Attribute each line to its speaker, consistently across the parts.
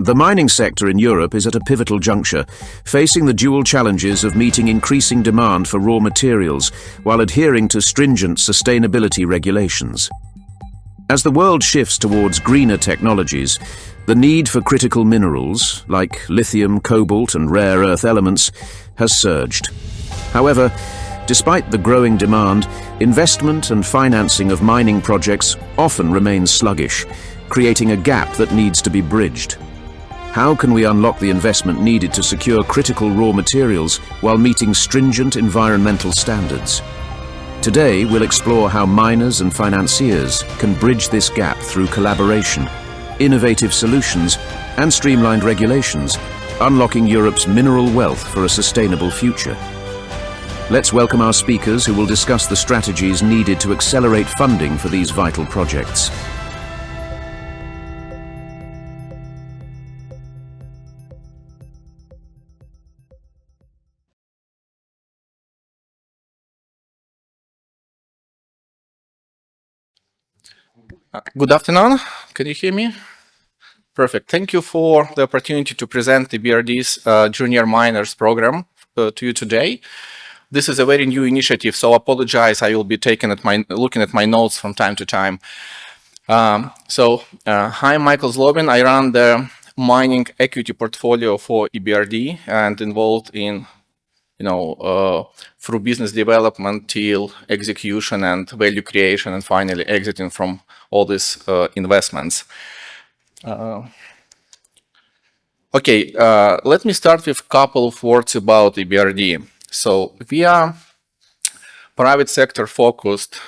Speaker 1: The mining sector in Europe is at a pivotal juncture, facing the dual challenges of meeting increasing demand for raw materials while adhering to stringent sustainability regulations. As the world shifts towards greener technologies, the need for critical minerals, like lithium, cobalt, and rare earth elements, has surged. However, despite the growing demand, investment and financing of mining projects often remains sluggish, creating a gap that needs to be bridged. How can we unlock the investment needed to secure critical raw materials while meeting stringent environmental standards? Today, we'll explore how miners and financiers can bridge this gap through collaboration, innovative solutions, and streamlined regulations, unlocking Europe's mineral wealth for a sustainable future. Let's welcome our speakers who will discuss the strategies needed to accelerate funding for these vital projects.
Speaker 2: Good afternoon. Can you hear me? Perfect. Thank you for the opportunity to present the BRD's Junior Miners program to you today. This is a very new initiative, so I apologize. I will be looking at my notes from time to time. Hi, I'm Michael Zlobin. I run the mining equity portfolio for EBRD and involved in through business development till execution and value creation and finally exiting from all these investments. Let me start with a couple of words about EBRD. So we are private sector focused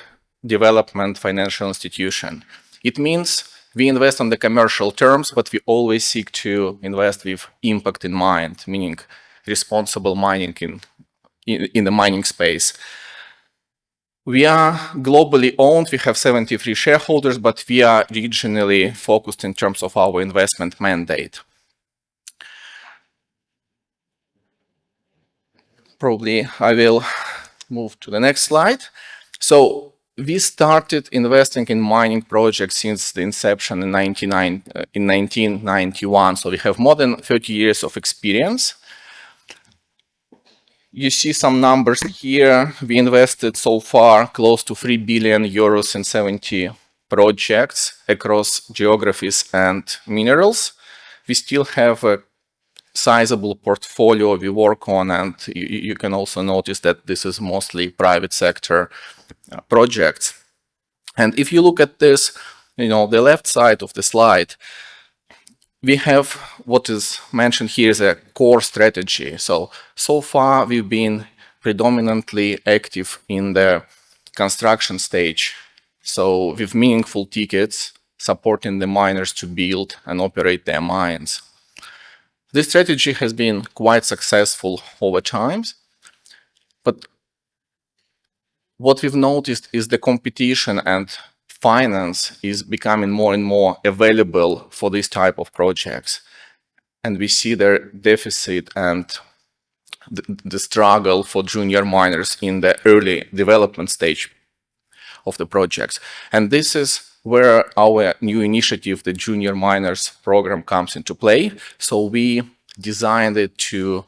Speaker 2: development financial institution. It means we invest on the commercial terms, but we always seek to invest with impact in mind, meaning responsible mining in the mining space. We are globally owned. We have 73 shareholders, but we are regionally focused in terms of our investment mandate. Probably I will move to the next slide. So we started investing in mining projects since the inception in 1991. So we have more than 30 years of experience. You see some numbers here. We invested so far close to 3 billion euros in 70 projects across geographies and minerals. We still have a sizable portfolio we work on, and you can also notice that this is mostly private sector projects. And if you look at this, the left side of the slide, we have what is mentioned here is a core strategy. So far we've been predominantly active in the construction stage. So with meaningful tickets supporting the miners to build and operate their mines. This strategy has been quite successful over time, but what we've noticed is the competition and finance is becoming more and more available for this type of projects. And we see their deficit and the struggle for junior miners in the early development stage of the projects. And this is where our new initiative, the Junior Miners program, comes into play. So we designed it to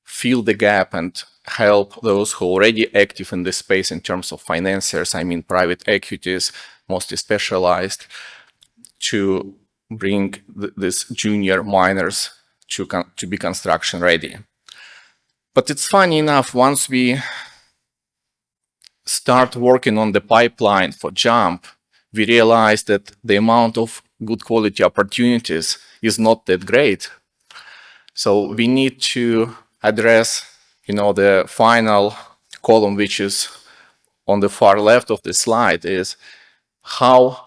Speaker 2: fill the gap and help those who are already active in this space in terms of financiers, I mean private equities, mostly specialized, to bring these junior miners to be construction ready. But it's funny enough, once we start working on the pipeline for JUMP, we realize that the amount of good quality opportunities is not that great. So we need to address, the final column, which is on the far left of the slide, is how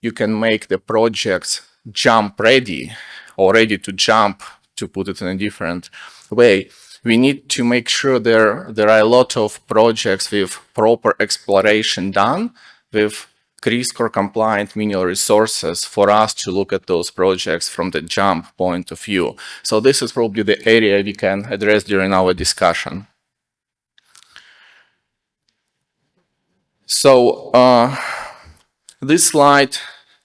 Speaker 2: you can make the projects jump ready or ready to jump, to put it in a different way. We need to make sure there are a lot of projects with proper exploration done, with CRISCOR compliant mineral resources for us to look at those projects from the JUMP point of view. So this is probably the area we can address during our discussion. So this slide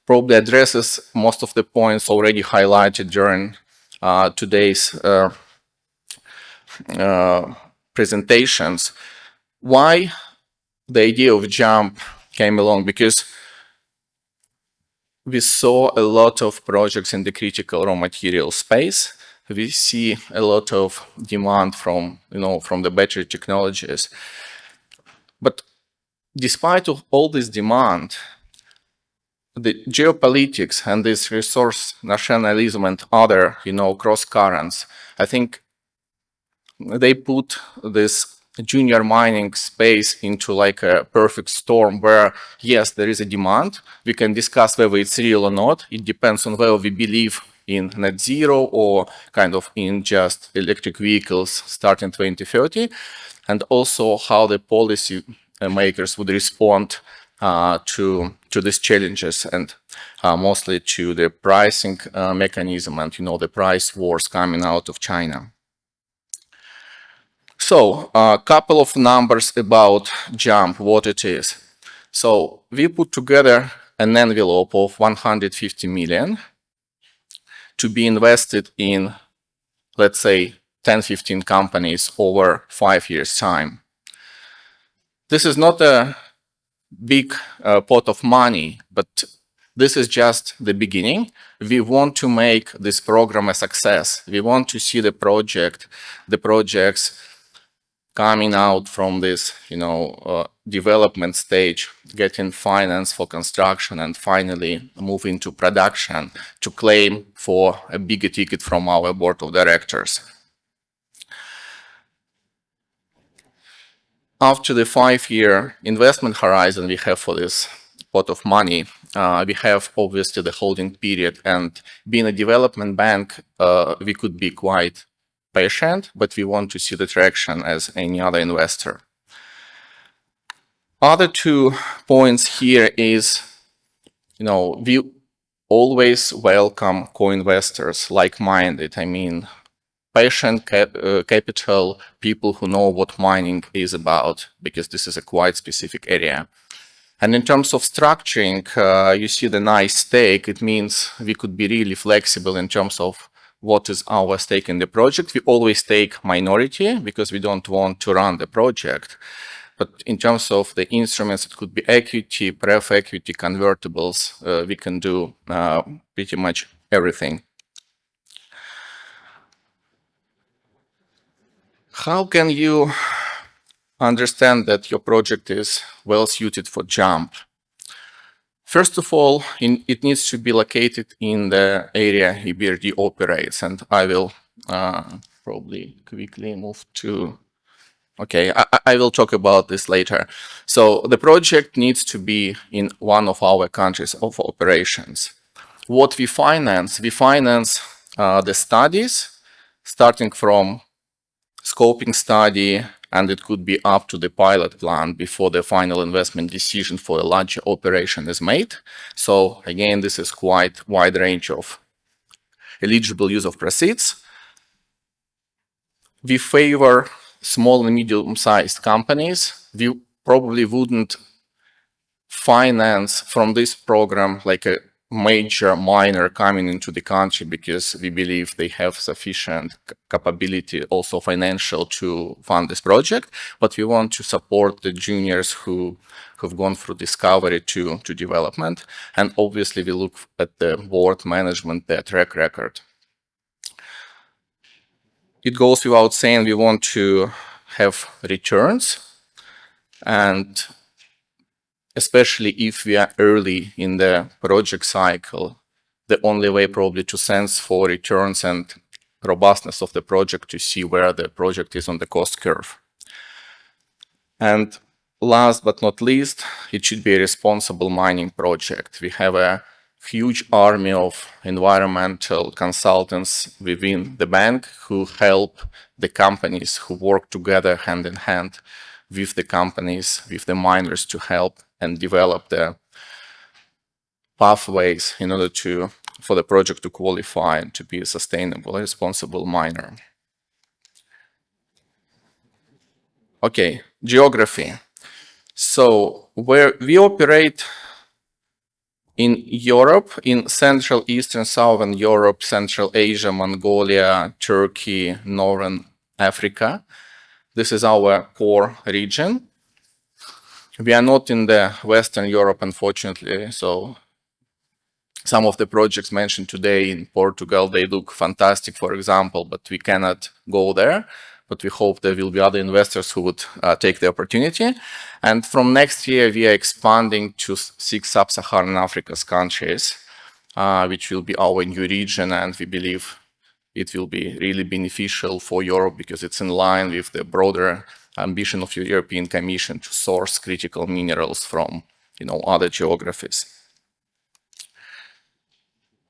Speaker 2: probably addresses most of the points already highlighted during today's presentations. Why the idea of JUMP came along? Because we saw a lot of projects in the critical raw material space. We see a lot of demand from the battery technologies. But despite of all this demand, the geopolitics and this resource nationalism and other, cross currents, I think they put this junior mining space into like a perfect storm where, yes, there is a demand. We can discuss whether it's real or not. It depends on whether we believe in net zero or kind of in just electric vehicles starting 2030, and also how the policy makers would respond to these challenges, and mostly to the pricing mechanism and the price wars coming out of China. So a couple of numbers about JUMP, what it is. So we put together an envelope of 150 million to be invested in, let's say, 10-15 companies over 5 years' time. This is not a big pot of money, but this is just the beginning. We want to make this program a success. We want to see the projects coming out from this, development stage, getting finance for construction, and finally move into production to claim for a bigger ticket from our board of directors. After the 5-year investment horizon we have for this pot of money, we have obviously the holding period, and being a development bank, we could be quite patient, but we want to see the traction as any other investor. Other 2 points here is, we always welcome co-investors, like-minded. I mean, patient capital, people who know what mining is about, because this is a quite specific area. And in terms of structuring, you see the nice stake. It means we could be really flexible in terms of what is our stake in the project. We always take minority because we don't want to run the project. But in terms of the instruments, it could be equity, pref equity, convertibles. We can do pretty much everything. How can you understand that your project is well suited for JUMP? First of all, it needs to be located in the area EBRD operates, and I will probably quickly move to... Okay, I will talk about this later. So the project needs to be in one of our countries of operations. What we finance the studies, starting from scoping study, and it could be up to the pilot plan before the final investment decision for a larger operation is made. So again, this is quite wide range of eligible use of proceeds. We favor small and medium-sized companies. We probably wouldn't finance from this program like a major miner coming into the country, because we believe they have sufficient capability, also financial, to fund this project. But we want to support the juniors who have gone through discovery to development. And obviously we look at the board management, their track record. It goes without saying we want to have returns, and especially if we are early in the project cycle, the only way probably to sense for returns and robustness of the project to see where the project is on the cost curve. And last but not least, it should be a responsible mining project. We have a huge army of environmental consultants within the bank who help the companies, who work together hand in hand with the companies, with the miners, to help and develop the pathways in order for the project to qualify and to be a sustainable, responsible miner. Okay, geography. So where we operate In Europe, in Central, Eastern, Southern Europe, Central Asia, Mongolia, Turkey, Northern Africa, this is our core region. We are not in the Western Europe, unfortunately, so some of the projects mentioned today in Portugal, they look fantastic, for example, but we cannot go there. But we hope there will be other investors who would take the opportunity. And from next year, we are expanding to 6 sub-Saharan Africa's countries, which will be our new region. And we believe it will be really beneficial for Europe because it's in line with the broader ambition of the European Commission to source critical minerals from, other geographies.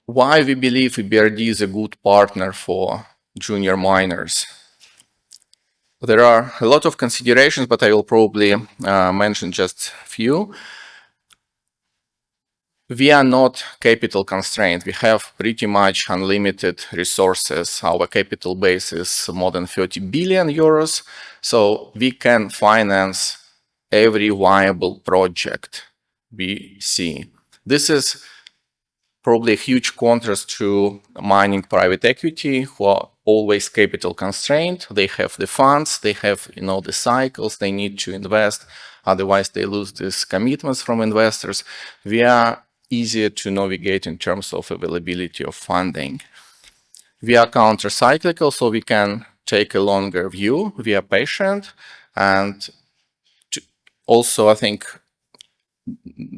Speaker 2: Why we believe EBRD is a good partner for junior miners? There are a lot of considerations, but I will probably mention just a few. We are not capital constrained. We have pretty much unlimited resources. Our capital base is more than 30 billion euros. So we can finance every viable project we see. This is probably a huge contrast to mining private equity, who are always capital constrained. They have the funds, they have the cycles they need to invest. Otherwise, they lose these commitments from investors. We are easier to navigate in terms of availability of funding. We are counter-cyclical, so we can take a longer view. We are patient, and also I think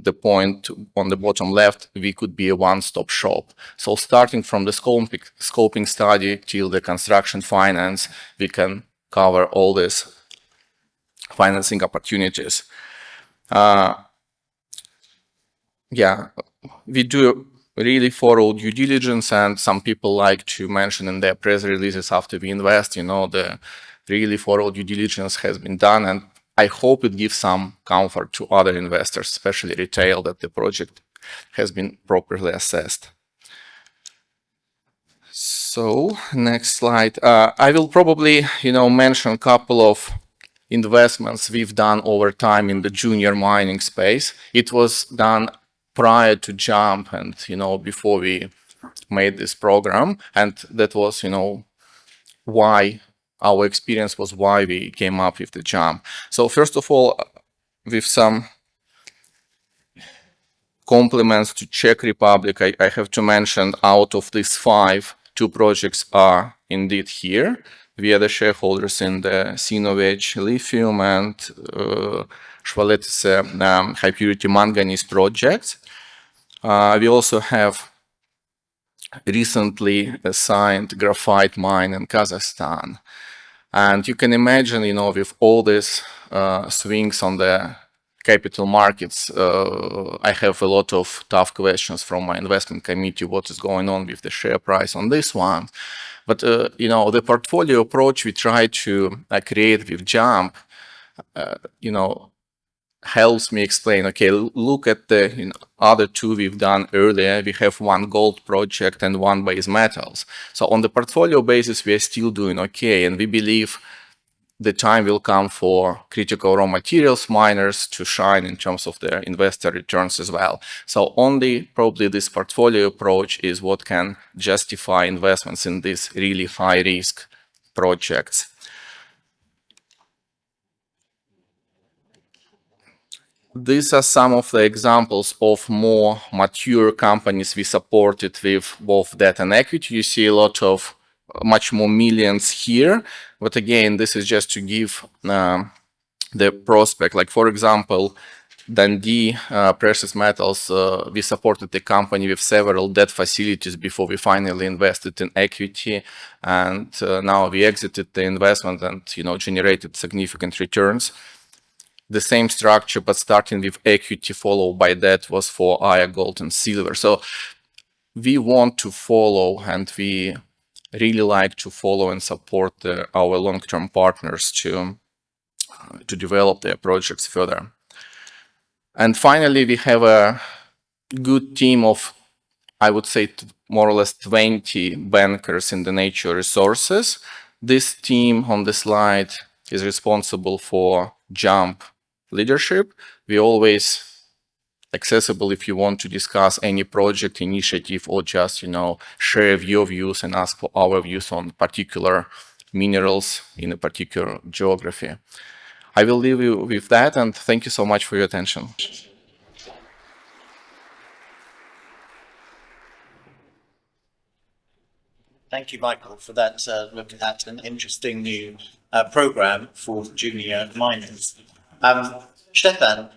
Speaker 2: the point on the bottom left, we could be a one-stop shop. So starting from the scoping study till the construction finance, we can cover all these financing opportunities. We do really thorough due diligence, and some people like to mention in their press releases after we invest, the really thorough due diligence has been done, and I hope it gives some comfort to other investors, especially retail, that the project has been properly assessed. So, next slide. I will probably, mention a couple of investments we've done over time in the junior mining space. It was done prior to JUMP and, before we made this program. And that was, why our experience was why we came up with the JUMP. So first of all, with some compliments to Czech Republic, I have to mention out of these 5, 2 projects are indeed here. We are the shareholders in the Sinovec lithium and Chvaletice high purity manganese projects. We also have recently assigned graphite mine in Kazakhstan. And you can imagine, with all these swings on the capital markets, I have a lot of tough questions from my investment committee, what is going on with the share price on this one. But, the portfolio approach we try to create with JUMP, helps me explain, okay, look at the other 2 we've done earlier. We have 1 gold project and 1 base metals. So on the portfolio basis, we are still doing okay. And we believe the time will come for critical raw materials miners to shine in terms of their investor returns as well. So only probably this portfolio approach is what can justify investments in these really high risk projects. These are some of the examples of more mature companies we supported with both debt and equity. You see a lot of much more millions here. But again, this is just to give the prospect. Like, for example, Dundee Precious Metals, we supported the company with several debt facilities before we finally invested in equity. And now we exited the investment and, generated significant returns. The same structure, but starting with equity followed by debt, was for iron, gold, and silver. So we want to follow, and we really like to follow and support our long-term partners to develop their projects further. And finally, we have a good team of, I would say, more or less 20 bankers in the nature resources. This team on the slide is responsible for JUMP leadership. We always accessible if you want to discuss any project initiative or just, share your views and ask for our views on particular minerals in a particular geography. I will leave you with that, and thank you so much for your attention.
Speaker 3: Thank you, Michael, for that look at an interesting new program for junior miners. Stefan,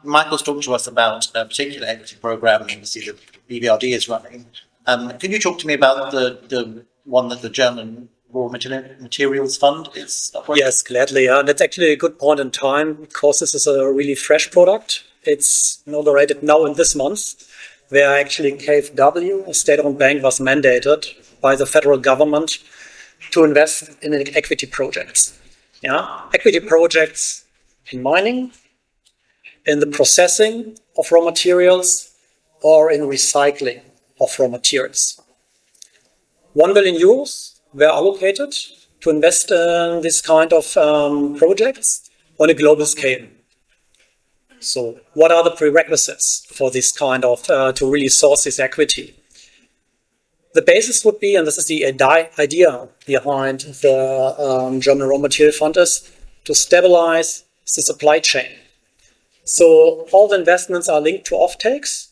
Speaker 3: Michael's talked to us about a particular equity program, obviously the BBRD is running. Can you talk to me about the one that the German Raw Materials Fund is operating?
Speaker 4: Yes, gladly. That's actually a good point in time because this is a really fresh product. It's inaugurated now in this month, where actually KfW, a state-owned bank, was mandated by the federal government to invest in equity projects. Equity projects in mining, in the processing of raw materials, or in recycling of raw materials. 1 billion euros were allocated to invest in this kind of projects on a global scale. So what are the prerequisites for this kind of, to really source this equity? The basis would be, and this is the idea behind the German Raw Material Fund, is to stabilize the supply chain. So all the investments are linked to offtakes,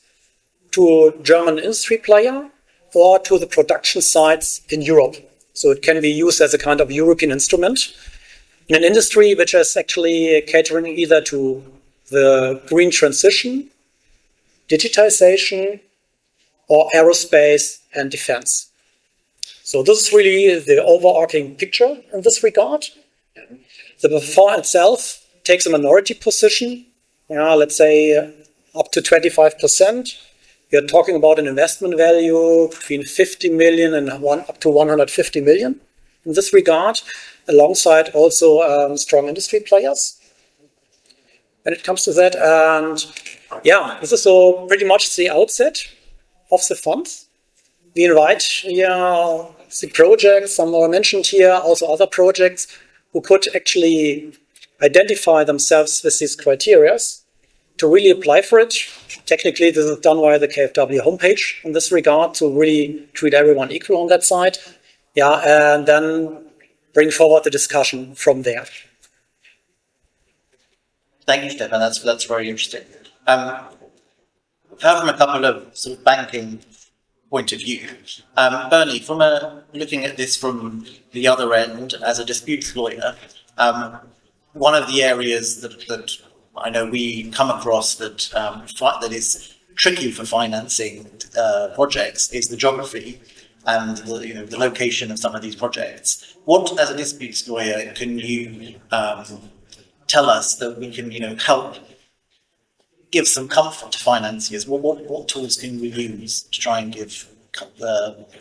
Speaker 4: to German industry player, or to the production sites in Europe. So it can be used as a kind of European instrument in an industry which is actually catering either to the green transition, digitization, or aerospace and defense. So this is really the overarching picture in this regard. The fund itself takes a minority position, let's say up to 25%. We are talking about an investment value between 50 million and up to 150 million in this regard, alongside also strong industry players when it comes to that. And this is so pretty much the outset of the fund. We invite the projects, some are mentioned here, also other projects who could actually identify themselves with these criteria to really apply for it. Technically, this is done via the KfW homepage in this regard to really treat everyone equal on that side. And then bring forward the discussion from there.
Speaker 3: Thank you, Stefan. That's very interesting. From a couple of sort of banking point of view, Bernie, from looking at this from the other end as a disputes lawyer, one of the areas that I know we come across that is tricky for financing projects is the geography and the location of some of these projects. What, as a disputes lawyer, can you tell us that we can help give some comfort to financiers? What tools can we use to try and give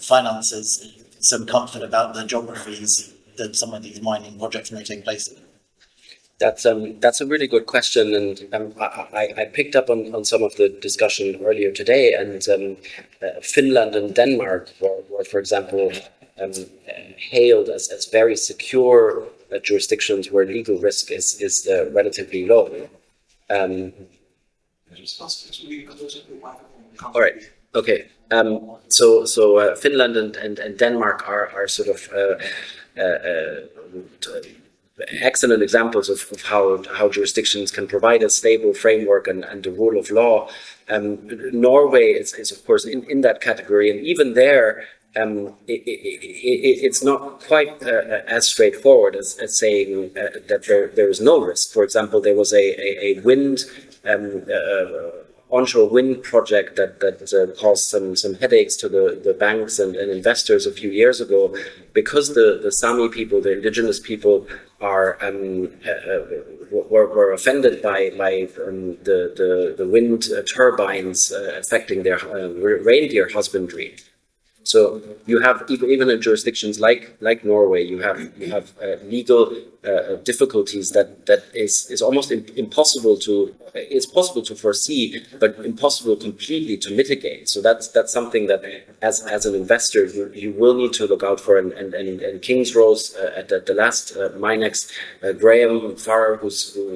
Speaker 3: financiers some comfort about the geographies that some of these mining projects may take place in?
Speaker 5: That's a really good question, and I picked up on some of the discussion earlier today, and Finland and Denmark were for example, hailed as very secure jurisdictions where legal risk is relatively low. All right. Okay. So Finland and Denmark are sort of excellent examples of how jurisdictions can provide a stable framework and the rule of law. Norway is of course in that category, and even there it's not quite as straightforward as saying that there is no risk. For example, there was a wind onshore wind project that caused some headaches to the banks and investors a few years ago, because the Sami people, the indigenous people, were offended by the wind turbines affecting their reindeer husbandry. So you have even in jurisdictions like Norway, you have legal difficulties that is almost impossible to. It's possible to foresee, but impossible completely to mitigate. So that's something that as an investor you will need to look out for. And King's Rose at the last MINEX, Graham Farrar, who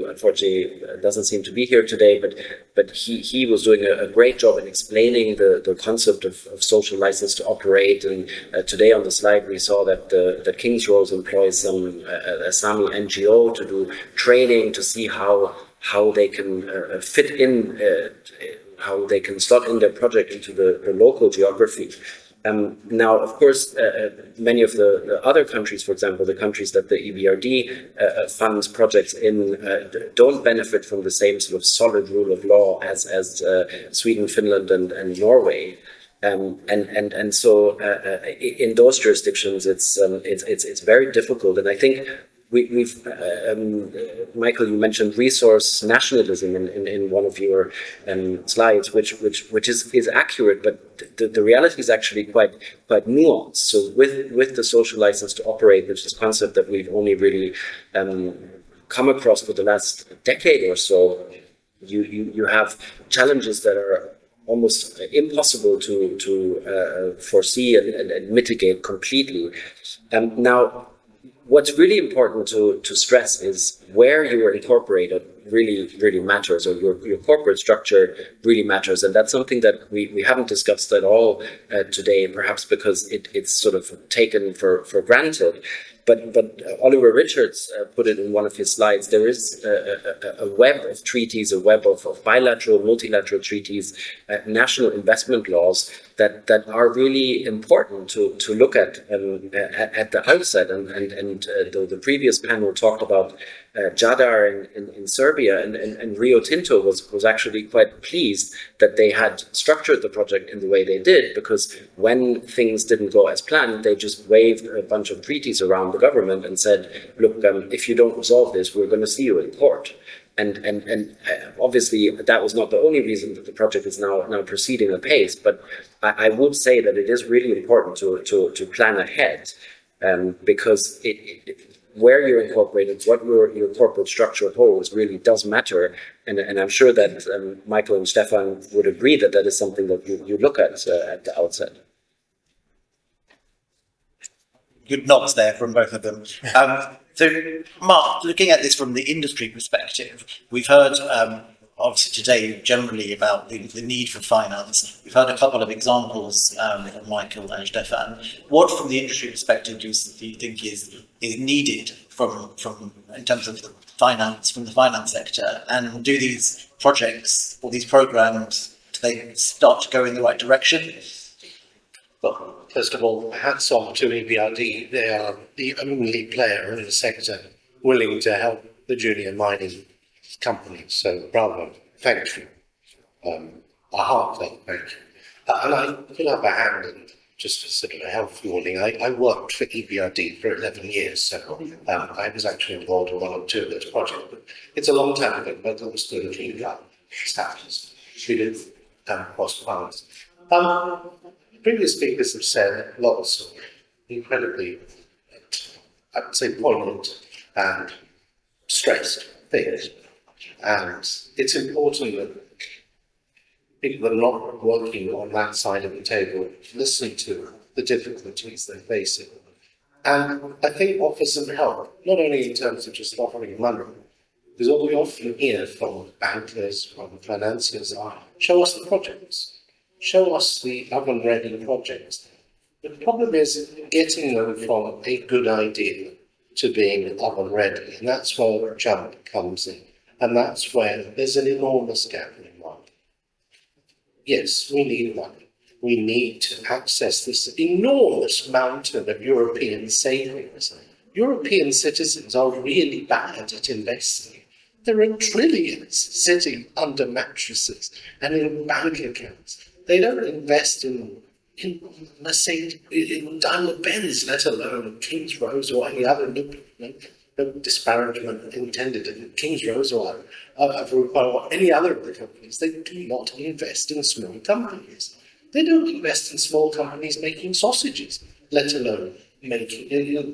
Speaker 5: unfortunately doesn't seem to be here today, but but he was doing a great job in explaining the concept of social license to operate. And today on the slide we saw that the King's Roads employs some Assami NGO to do training to see how they can fit in, how they can slot in their project into the local geography. Now, of course, many of the other countries, for example, the countries that the EBRD funds projects in, don't benefit from the same sort of solid rule of law as Sweden, Finland, and Norway. And so in those jurisdictions, it's very difficult. And I think we've Michael, you mentioned resource nationalism in one of your slides, which is accurate, but the reality is actually quite nuanced. So with the social license to operate, which is a concept that we've only really come across for the last decade or so, you have challenges that are almost impossible to foresee and mitigate completely. Now, what's really important to stress is where you are incorporated really matters, or your corporate structure really matters. And that's something that we haven't discussed at all today, perhaps because it's sort of taken for granted. But Oliver Richards put it in one of his slides. There is a web of treaties, a web of bilateral, multilateral treaties, national investment laws that are really important to look at the outset. And the previous panel talked about Jadar in Serbia, and Rio Tinto was actually quite pleased that they had structured the project in the way they did, because when things didn't go as planned, they just waved a bunch of treaties around the government and said, look, if you don't resolve this, we're going to see you in court. And obviously that was not the only reason that the project is now proceeding apace, but I would say that it is really important to plan ahead, because where you're incorporated, what your corporate structure holds really does matter. And I'm sure that Michael and Stefan would agree that that is something that you look at the outset.
Speaker 3: Good nods there from both of them. So, Mark, looking at this from the industry perspective, we've heard obviously today generally about the need for finance. We've heard a couple of examples from Michael and Stefan. What, from the industry perspective, do you think is needed from in terms of finance from the finance sector? And do these projects or these programs, do they start to go in the right direction?
Speaker 6: Well, first of all, hats off to EBRD. They are the only player in the sector willing to help the junior mining companies. So, bravo, thank you. A heartfelt thank you. And I put up a hand, and just a sort of a health warning. I worked for EBRD for 11 years, so I was actually involved in one or two of those projects. But it's a long time ago, but it was still a clean up status. We did cross paths. Previous speakers have said lots of incredibly, I would say, poignant and stressed things. And it's important that people that are not working on that side of the table listen to the difficulties they're facing. And I think offer some help, not only in terms of just offering money, because what we often hear from bankers, from financiers are, show us the projects. Show us the oven-ready projects. The problem is getting them from a good idea to being oven-ready, and that's where the jump comes in, and that's where there's an enormous gap in money. Yes, we need money. We need to access this enormous mountain of European savings. European citizens are really bad at investing. There are trillions sitting under mattresses and in bank accounts. They don't invest in let's say, in Daimler Benz, let alone King's Rose or any other, no disparagement intended in King's Rose or any other of the companies. They do not invest in small companies. They don't invest in small companies making sausages, let alone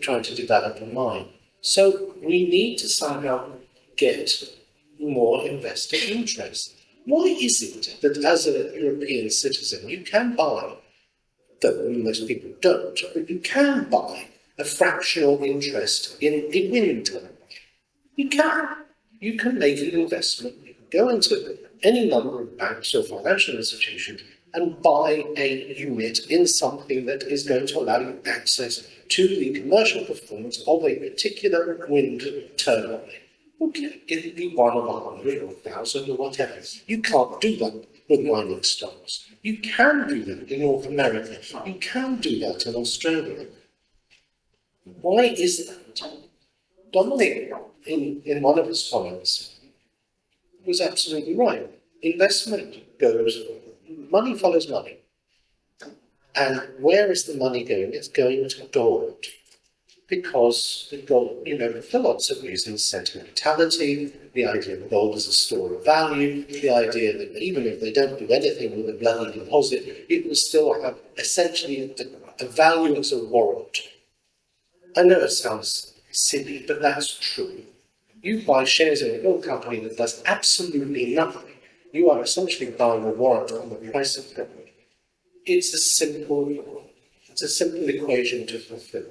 Speaker 6: trying to develop a mine. So we need to somehow get more investor interest. Why is it that as a European citizen you can buy, though most people don't, but you can buy a fractional interest in a wind turbine? You can make an investment go into any number of banks or financial institutions and buy a unit in something that is going to allow you access to the commercial performance of a particular wind turbine. Okay, it'll be one of 100 or 1,000 or whatever. You can't do that with mining stocks. You can do that in North America. You can do that in Australia. Why is that? Dominic, in one of his comments, was absolutely right. Investment goes, money follows money. And where is the money going? It's going to gold. Because the gold, for lots of reasons, sentimentality, the idea of gold as a store of value, the idea that even if they don't do anything with a bloody deposit, it will still have essentially a value as a warrant. I know it sounds silly, but that's true. You buy shares in a gold company that does absolutely nothing. You are essentially buying a warrant on the price of gold. It's a simple equation to fulfill.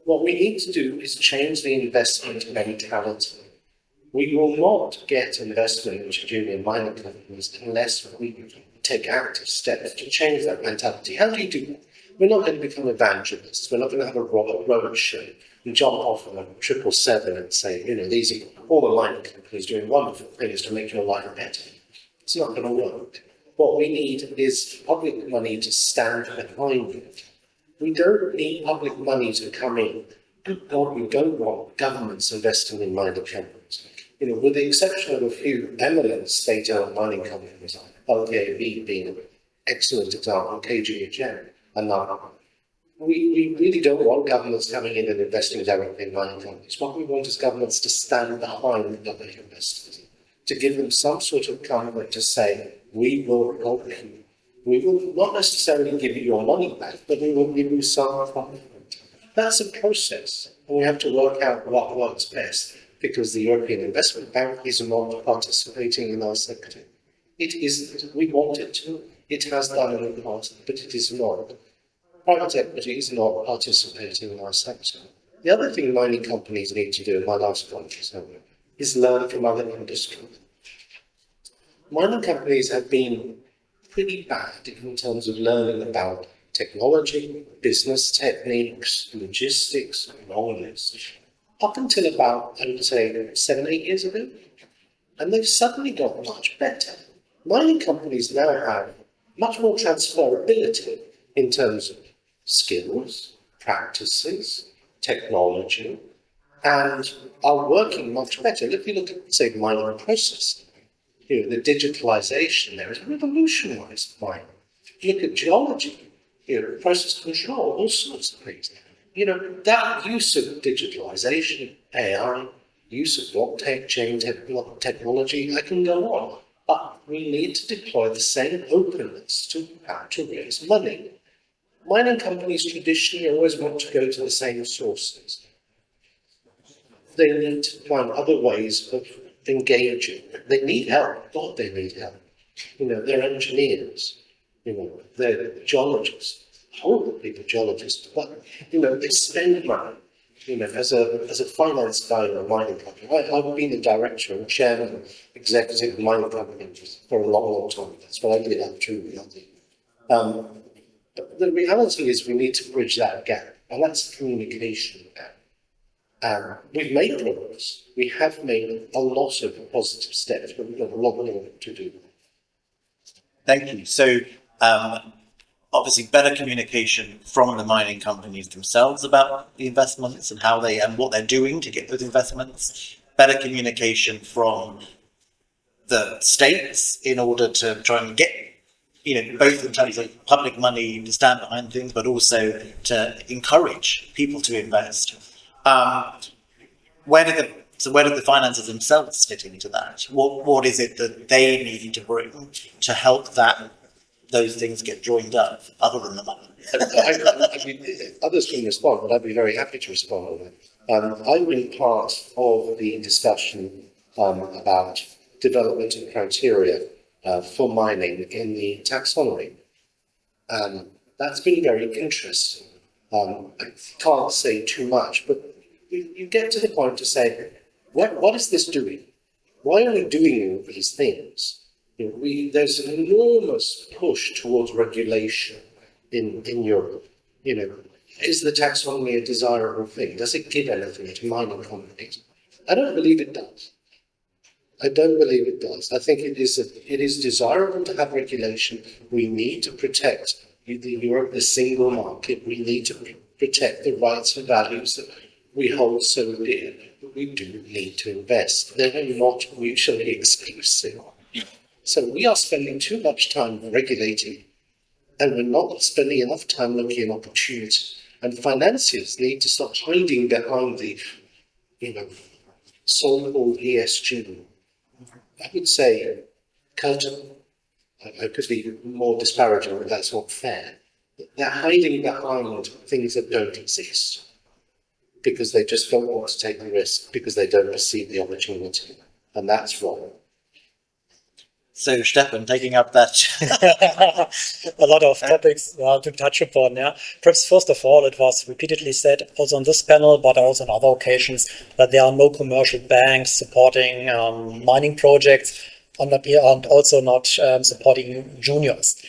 Speaker 6: What we need to do is change the investment mentality. We will not get investment into junior mining companies unless we take active steps to change that mentality. How do you do that? We're not going to become evangelists. We're not going to have a road show and jump off on a 777 and say, these are all the mining companies doing wonderful things to make your life better. It's not going to work. What we need is public money to stand behind it. We don't need public money to come in. Good God, we don't want governments investing in mining companies. With the exception of a few eminent state-owned mining companies, LKAB being an excellent example, KGHM, and now, we really don't want governments coming in and investing directly in mining companies. What we want is governments to stand behind the public investors, to give them some sort of comfort to say, we will help you. We will not necessarily give you your money back, but we will give you some profit. That's a process, and we have to work out what works best, because the European Investment Bank is not participating in our sector. It isn't. We want it to. It has done in the past, but it is not. Private equity is not participating in our sector. The other thing mining companies need to do, and my last point is learn from other industries. Mining companies have been pretty bad in terms of learning about technology, business techniques, logistics, knowledge, up until about, I would say, 7, 8 years ago. And they've suddenly got much better. Mining companies now have much more transferability in terms of skills, practices, technology, and are working much better. If you look at, say, mining processing, the digitalization there has revolutionized mining. Look at geology, process control, all sorts of things. That use of digitalization, AI, use of blockchain technology, I can go on. But we need to deploy the same openness to how to raise money. Mining companies traditionally always want to go to the same sources. They need to find other ways of engaging. They need help. God, they need help. They're engineers. They're geologists. Horrible people, geologists. But, they spend money. As a finance guy in a mining company, I've been a director and chairman and executive of mining companies for a long, long time. That's what I did at True Reality. But the reality is we need to bridge that gap, and that's the communication gap. We've made progress. We have made a lot of positive steps, but we've got a lot more to do.
Speaker 3: Thank you. So, obviously, better communication from the mining companies themselves about the investments and how they and what they're doing to get those investments. Better communication from the states in order to try and get, both in terms of public money to stand behind things, but also to encourage people to invest. Where did the finances themselves fit into that? What is it that they need to bring to help those things get joined up, other than the money?
Speaker 6: Others can respond, but I'd be very happy to respond on that. I've been part of the discussion about development of criteria for mining in the taxonomy. That's been very interesting. I can't say too much, but you get to the point to say, what is this doing? why are we doing all these things? There's an enormous push towards regulation in Europe. Is the taxonomy a desirable thing? Does it give anything to mining companies? I don't believe it does. I don't believe it does. I think it is desirable to have regulation. We need to protect Europe, the single market. We need to protect the rights and values that we hold so dear. But we do need to invest. They're not mutually exclusive. So we are spending too much time regulating, and we're not spending enough time looking at opportunity. And financiers need to stop hiding behind the, so-called ESG. I would say curtain. I could be more disparaging, but that's not fair. They're hiding behind things that don't exist because they just don't want to take the risk, because they don't perceive the opportunity. And that's wrong.
Speaker 3: So, Stefan, taking up that
Speaker 4: a lot of topics to touch upon. Yeah, perhaps first of all, it was repeatedly said also on this panel, but also on other occasions, that there are no commercial banks supporting mining projects, and also not supporting juniors.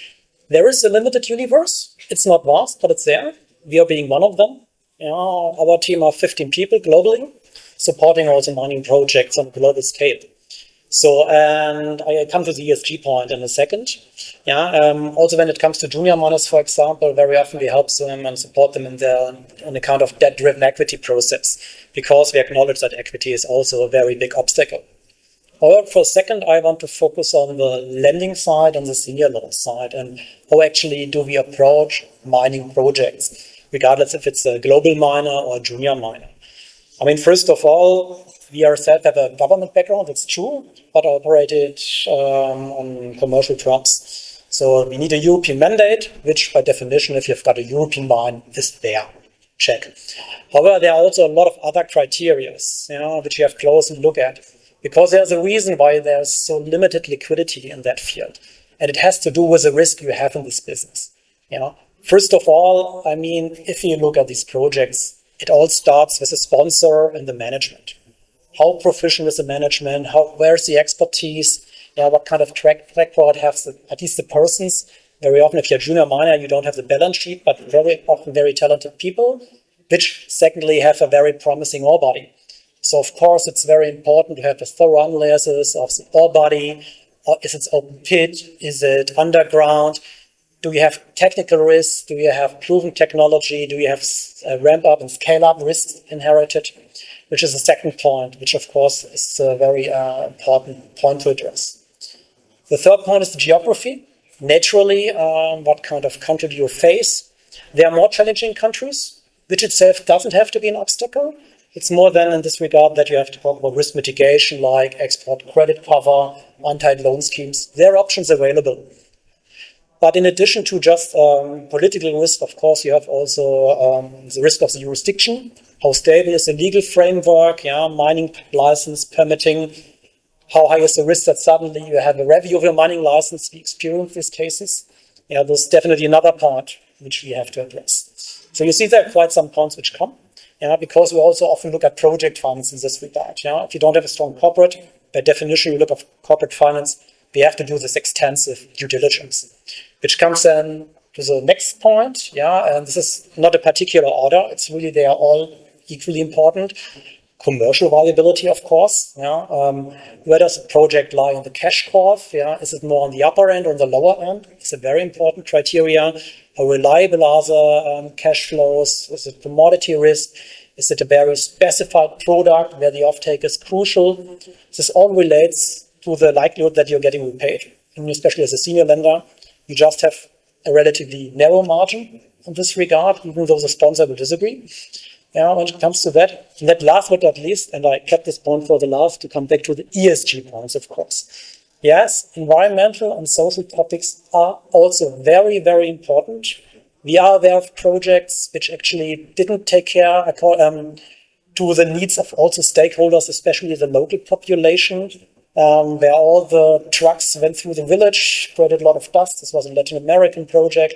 Speaker 4: There is a limited universe. It's not vast, but it's there. We are being one of them. Our team of 15 people globally, supporting also mining projects on a global scale. So, and I come to the ESG point in a second. Also when it comes to junior miners, for example, very often we help them and support them in a kind of debt-driven equity process, because we acknowledge that equity is also a very big obstacle. However, for a second, I want to focus on the lending side and the senior loan side, and how actually do we approach mining projects, regardless if it's a global miner or a junior miner. I mean, first of all, we ourselves have a government background, it's true, but operated on commercial terms. So we need a European mandate, which by definition, if you've got a European mine, is there. Check. However, there are also a lot of other criteria, which you have closely look at, because there's a reason why there's so limited liquidity in that field. And it has to do with the risk you have in this business. First of all, I mean, if you look at these projects, it all starts with a sponsor and the management. How proficient is the management? Where's the expertise? What kind of track record have at least the persons? Very often, if you're a junior miner, you don't have the balance sheet, but very often very talented people, which secondly have a very promising ore body. So of course, it's very important to have a thorough analysis of the ore body. Is it open pit? Is it underground? Do you have technical risks? Do you have proven technology? Do you have ramp up and scale up risks inherited? Which is the second point, which of course is a very important point to address. The third point is the geography. Naturally, what kind of country do you face? There are more challenging countries, which itself doesn't have to be an obstacle. It's more than in this regard that you have to talk about risk mitigation, like export credit cover, anti-loan schemes. There are options available. But in addition to just political risk, of course, you have also the risk of the jurisdiction. How stable is the legal framework? Mining license, permitting. How high is the risk that suddenly you have a review of your mining license? We experience these cases. There's definitely another part which we have to address. So you see there are quite some points which come. Because we also often look at project finance in this regard. If you don't have a strong corporate, by definition, you look at corporate finance, we have to do this extensive due diligence, which comes then to the next point. And this is not a particular order. It's really, they are all equally important. Commercial viability, of course. Where does the project lie in the cash curve? Is it more on the upper end or on the lower end? It's a very important criteria. How reliable are the cash flows? Is it commodity risk? Is it a very specified product where the offtake is crucial? This all relates to the likelihood that you're getting repaid. And especially as a senior lender, you just have a relatively narrow margin in this regard, even though the sponsor will disagree. When it comes to that. And that last but not least, and I kept this point for the last to come back to the ESG points, of course. Yes, environmental and social topics are also very, very important. We are aware of projects which actually didn't take care to the needs of also stakeholders, especially the local population, where all the trucks went through the village, created a lot of dust. This was a Latin American project.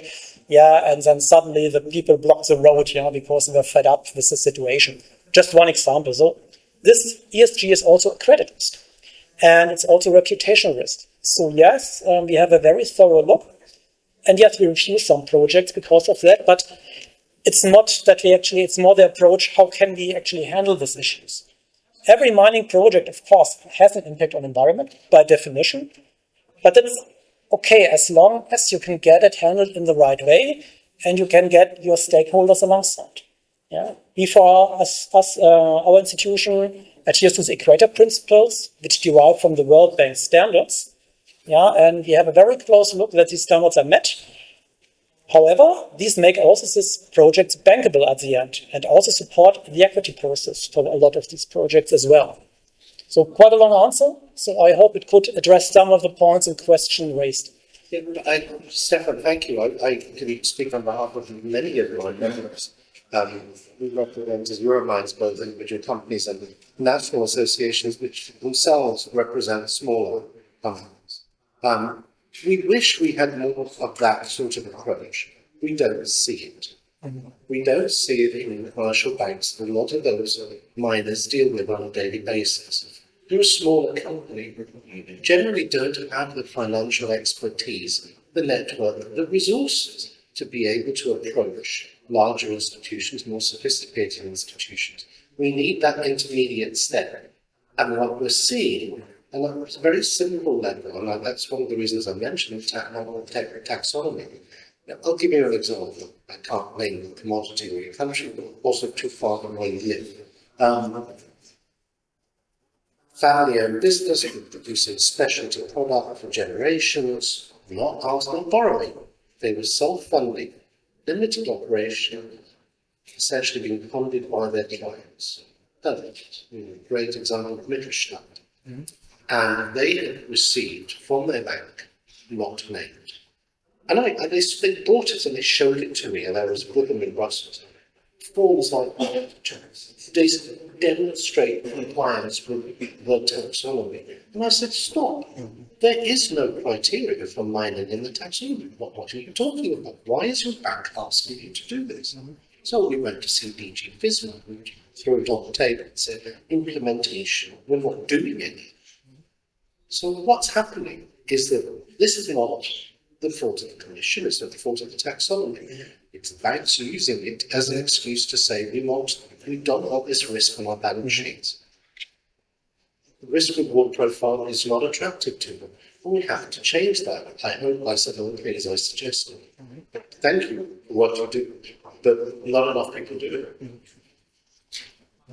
Speaker 4: And then suddenly the people blocked the road, because they were fed up with the situation. Just one example. So this ESG is also a credit risk. and it's also reputation risk. So yes, we have a very thorough look, and yes, we refuse some projects because of that, but it's not that it's more the approach, how can we actually handle these issues? Every mining project, of course, has an impact on environment by definition, but that is okay as long as you can get it handled in the right way and you can get your stakeholders alongside. Yeah. Our institution adheres to the Equator Principles, which derive from the World Bank standards. Yeah, and we have a very close look that these standards are met. However, these make also these projects bankable at the end and also support the equity process for a lot of these projects as well. So quite a long answer. So I hope it could address some of the points and questions raised.
Speaker 6: Yeah, Stefan, thank you. I can speak on behalf of many of my members. We represent as Euromines both individual companies and national associations which themselves represent smaller companies. We wish we had more of that sort of approach. We don't see it. We don't see it in commercial banks that a lot of those miners deal with on a daily basis. You're a smaller company. You generally don't have the financial expertise, the network, the resources to be able to approach larger institutions, more sophisticated institutions. We need that intermediate step. And what we're seeing, and at a very simple level, and that's one of the reasons I mentioned taxonomy. Now, I'll give you an example. I can't name the commodity or your country, but also too far from where you live. Family-owned business producing specialty product for generations, not asked on borrowing. They were self-funding, limited operation, essentially being funded by their clients. Perfect. Great example of Mittelstand. And they had received from their bank, not named. And they brought it and they showed it to me, and I was with them in Brussels. Forms like they demonstrate compliance with the taxonomy. And I said, stop. There is no criteria for mining in the taxonomy. What are you talking about? Why is your bank asking you to do this? So we went to see DG FISMA, we threw it on the table and said, implementation, we're not doing any. So what's happening is that this is not the fault of the Commission, it's not the fault of the taxonomy. It's the banks using it as an excuse to say we don't want this risk on our balance sheets. The risk-reward profile is not attractive to them. And we have to change that. I hope I said all the things I suggested. Thank you for what you do, but not enough people do it.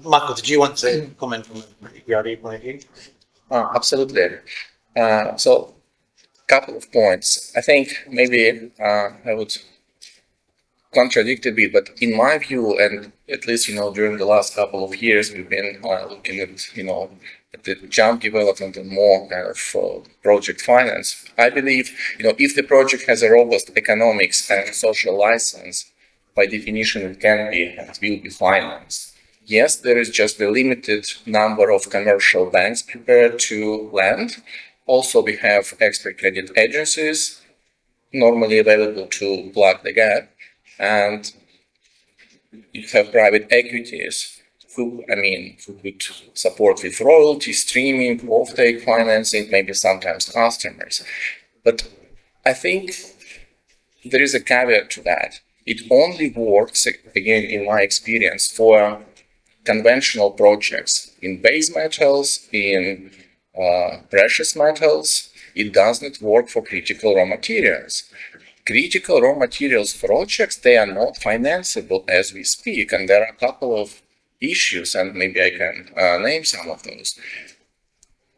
Speaker 3: Michael, did you want to comment from the EBRD point of view?
Speaker 2: Absolutely. So, couple of points. I think maybe I would contradict a bit, but in my view, and at least during the last couple of years, we've been looking at at the jump development and more kind of project finance. I believe if the project has a robust economics and social license, by definition it can be and will be financed. Yes, there is just a limited number of commercial banks prepared to lend. Also, we have expert credit agencies normally available to plug the gap, and you have private equities who could support with royalty, streaming, offtake financing, maybe sometimes customers. But I think there is a caveat to that. It only works, again, in my experience, for conventional projects in base metals, in precious metals. It does not work for critical raw materials. Critical raw materials projects, they are not financeable as we speak, and there are a couple of issues, and maybe I can name some of those.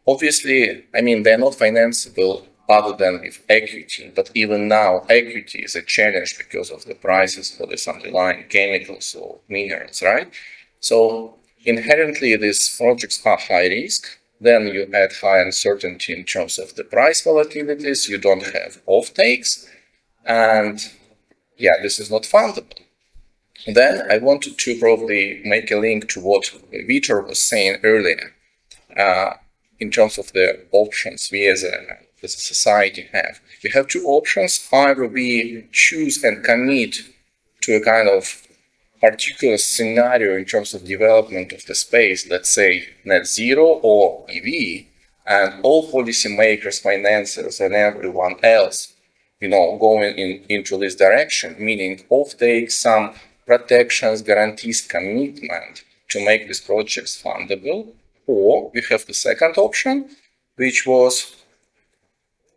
Speaker 2: Obviously, they're not financeable other than with equity, but even now, equity is a challenge because of the prices for these underlying chemicals or minerals, right? So inherently, these projects are high risk. Then you add high uncertainty in terms of the price volatilities. You don't have offtakes, and this is not fundable. Then I wanted to probably make a link to what Vitor was saying earlier in terms of the options we as a society have. We have two options. Either we choose and commit to a kind of particular scenario in terms of development of the space, let's say net zero or EV, and all policymakers, financiers, and everyone else, going into this direction, meaning take some protections, guarantees, commitment to make these projects fundable, or we have the second option, which was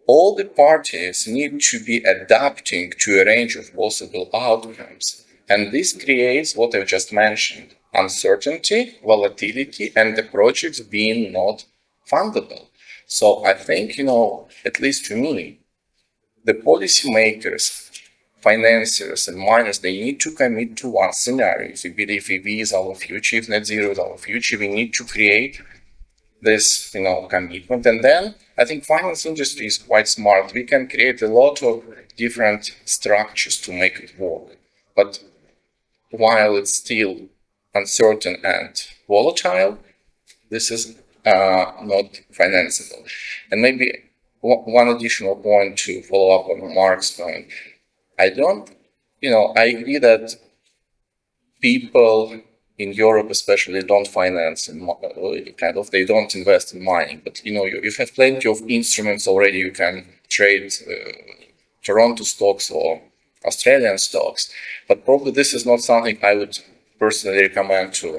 Speaker 2: all the parties need to be adapting to a range of possible outcomes. And this creates what I've just mentioned, uncertainty, volatility, and the projects being not fundable. So I think, at least to me, the policymakers, financiers, and miners, they need to commit to one scenario. If we believe EV is our future, if net zero is our future, we need to create this, commitment. And then I think finance industry is quite smart. We can create a lot of different structures to make it work. But while it's still uncertain and volatile, this is not financeable. And maybe one additional point to follow up on Mark's point. I agree that people in Europe especially don't finance and they don't invest in mining. But you have plenty of instruments already. You can trade Toronto stocks or Australian stocks. But probably this is not something I would personally recommend to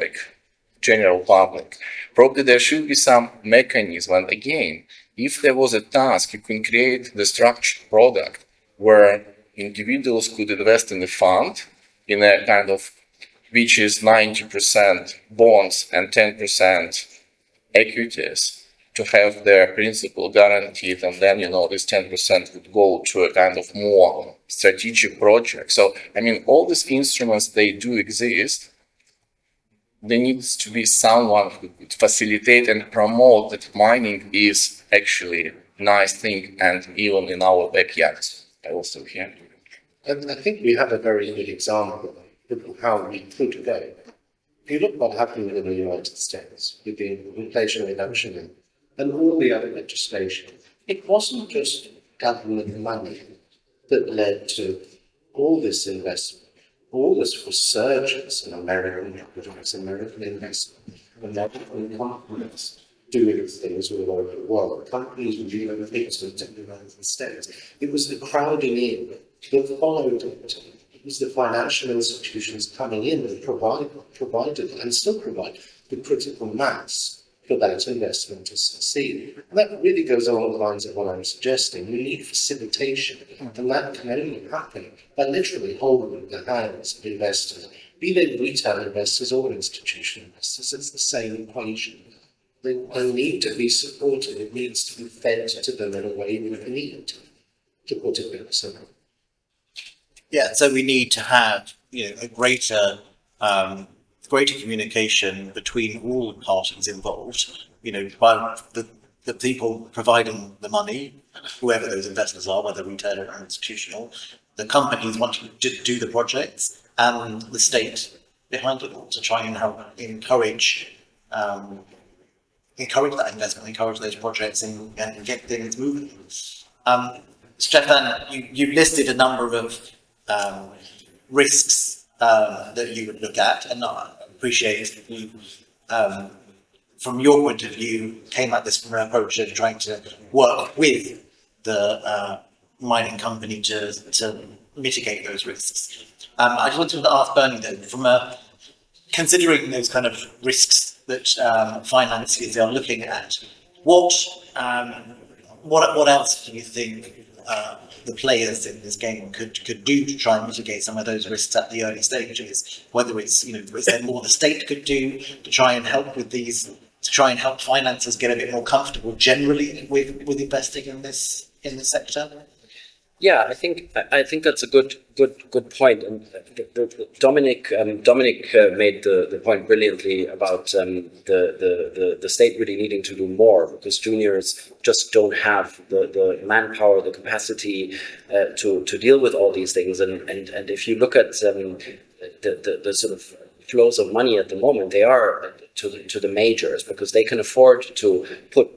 Speaker 2: general public. Probably there should be some mechanism. And again, if there was a task, you can create the structured product where individuals could invest in a fund in a kind of which is 90% bonds and 10% equities to have their principal guaranteed, and then this 10% would go to a kind of more strategic project. So all these instruments, they do exist. There needs to be someone who could facilitate and promote that mining is actually a nice thing, and even in our backyards. I also hear.
Speaker 6: And I think we have a very good example of how we could go. If you look what happened in the United States with the Inflation Reduction and all the other legislation, it wasn't just government money that led to all this investment, all this resurgence in American investment, American companies doing things all over the world. Companies were doing things to the United States. It was the crowding in that followed it. It was the financial institutions coming in that provided and still provide the critical mass for that investment to succeed. And that really goes along the lines of what I'm suggesting. We need facilitation, and that can only happen by literally holding the hands of investors, be they retail investors or institutional investors. It's the same equation. They need to be supported. It needs to be fed to them in a way we need, to put it very simple.
Speaker 3: Yeah, so we need to have a greater communication between all parties involved. By the people providing the money, whoever those investors are, whether retail or institutional, the companies wanting to do the projects, and the state behind it all to try and help encourage that investment, encourage those projects, and get things moving. Stefan, you listed a number of risks that you would look at, and I appreciate you, from your point of view, came at this from an approach of trying to work with the mining company to mitigate those risks. I just wanted to ask Bernie then, considering those kind of risks that financiers are looking at, what else do you think the players in this game could do to try and mitigate some of those risks at the early stages? Whether it's is there more the state could do to try and help with these, to try and help financiers get a bit more comfortable generally with investing in this sector?
Speaker 5: Yeah, I think that's a good point, and Dominic made the point brilliantly about the state really needing to do more, because juniors just don't have the manpower, the capacity to deal with all these things, and if you look at the sort of flows of money at the moment, they are to the majors, because they can afford to put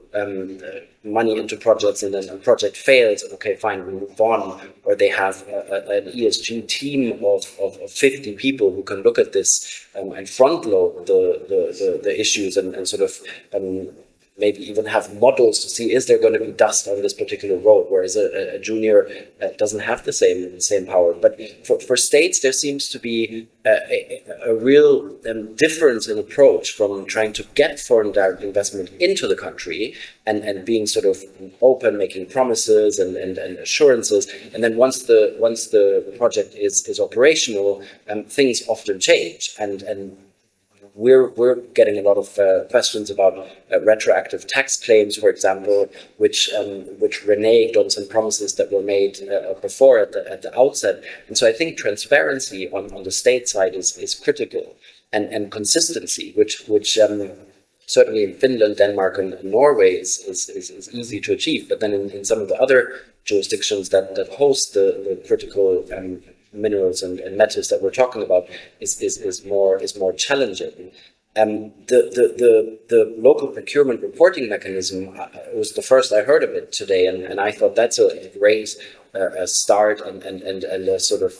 Speaker 5: money into projects, and then a project fails, and okay, fine, we move on. Or they have an ESG team of 50 people who can look at this and front load the issues and sort of maybe even have models to see, is there going to be dust on this particular road, whereas a junior doesn't have the same power. But for states, there seems to be a real difference in approach from trying to get foreign direct investment into the country and being sort of open, making promises and assurances. And then once the project is operational, things often change. And we're getting a lot of questions about retroactive tax claims, for example, which reneged on some promises that were made before at the outset. And so I think transparency on the state side is critical, and consistency, which certainly in Finland, Denmark, and Norway is easy to achieve. But then in some of the other jurisdictions that host the critical minerals and metals that we're talking about is more challenging. The local procurement reporting mechanism was the first I heard of it today, and I thought that's a great start and a sort of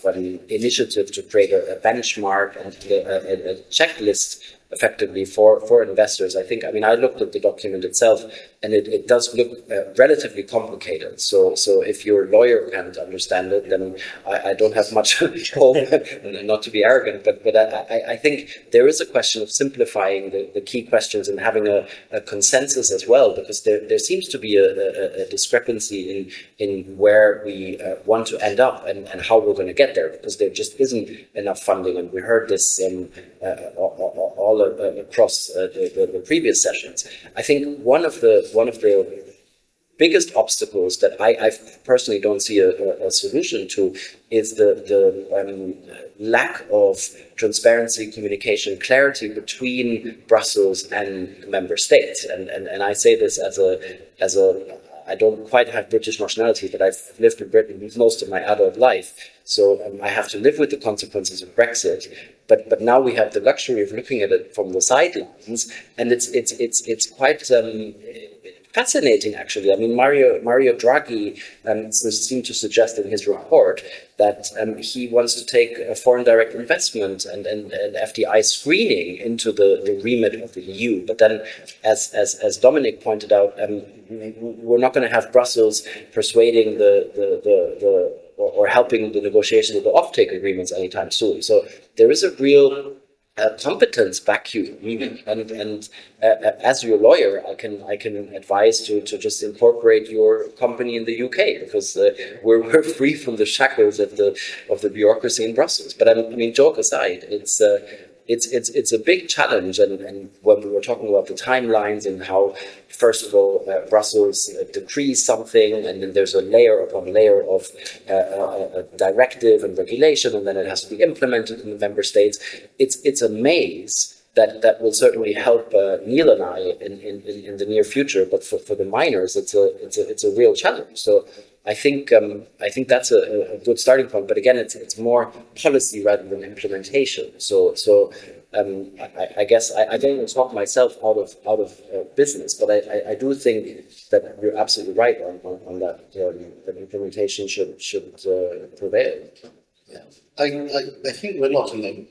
Speaker 5: initiative to create a benchmark and a checklist effectively for investors. I mean, I looked at the document itself, and it does look relatively complicated. So if your lawyer can't understand it, then I don't have much hope, not to be arrogant, but I think there is a question of simplifying the key questions and having a consensus as well, because there seems to be a discrepancy in where we want to end up and how we're going to get there, because there just isn't enough funding. And we heard this all across the previous sessions. I think one of the biggest obstacles that I personally don't see a solution to is the lack of transparency, communication, clarity between Brussels and the member states. And I say this as a I don't quite have British nationality, but I've lived in Britain most of my adult life. So I have to live with the consequences of Brexit. But now we have the luxury of looking at it from the sidelines, and it's quite fascinating, actually. I mean, Mario Draghi seemed to suggest in his report that he wants to take foreign direct investment and FDI screening into the remit of the EU. But then, as Dominic pointed out, we're not going to have Brussels persuading or helping the negotiation of the offtake agreements anytime soon. So there is a real competence vacuum, and as your lawyer, I can advise to just incorporate your company in the UK, because we're free from the shackles of the bureaucracy in Brussels. But I mean, joke aside, it's a big challenge, and when we were talking about the timelines and how, first of all, Brussels decrees something, and then there's a layer upon layer of a directive and regulation, and then it has to be implemented in the member states. It's a maze that will certainly help Neil and I in the near future. But for the miners, it's a real challenge. So I think that's a good starting point. But again, it's more policy rather than implementation. So I guess I don't want to talk myself out of business, but I do think that you're absolutely right on that. That implementation should prevail.
Speaker 6: Yeah, I think we're not alone.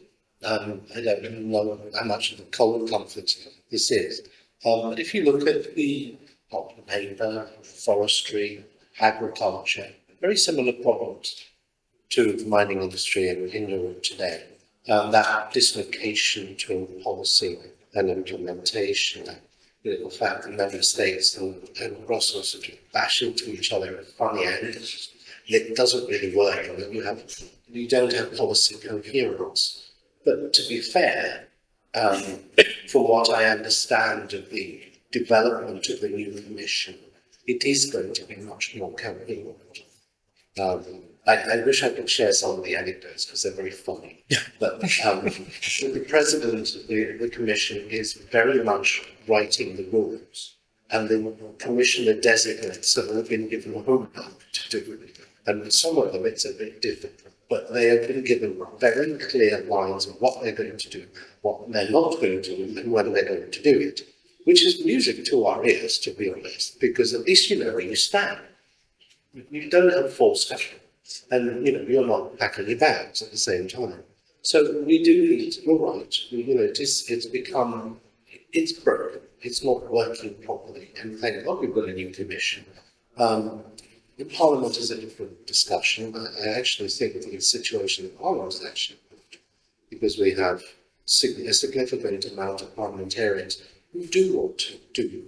Speaker 6: I don't know how much of a cold comfort this is, but if you look at the pulp and paper, forestry, agriculture, very similar problems to the mining industry in Europe today. That dislocation between policy and implementation, the fact that member states and Brussels sort of bash into each other at funny angles, it doesn't really work. I mean, you don't have policy coherence. But to be fair, from what I understand of the development of the new Commission, it is going to be much more coherent. I wish I could share some of the anecdotes because they're very funny. But the president of the Commission is very much writing the rules, and the commissioner designates have been given homework to do. And some of them it's a bit difficult, but they have been given very clear lines of what they're going to do, what they're not going to do, and when they're going to do it, which is music to our ears, to be honest, because at least you know where you stand. You don't have false confidence, and you're not packing your bags at the same time. So we do need, you're right, it's become it's broken. It's not working properly. And thank God we've got a new commission. In Parliament is a different discussion. I actually think the situation in Parliament is actually good, because we have a significant amount of parliamentarians who do want to do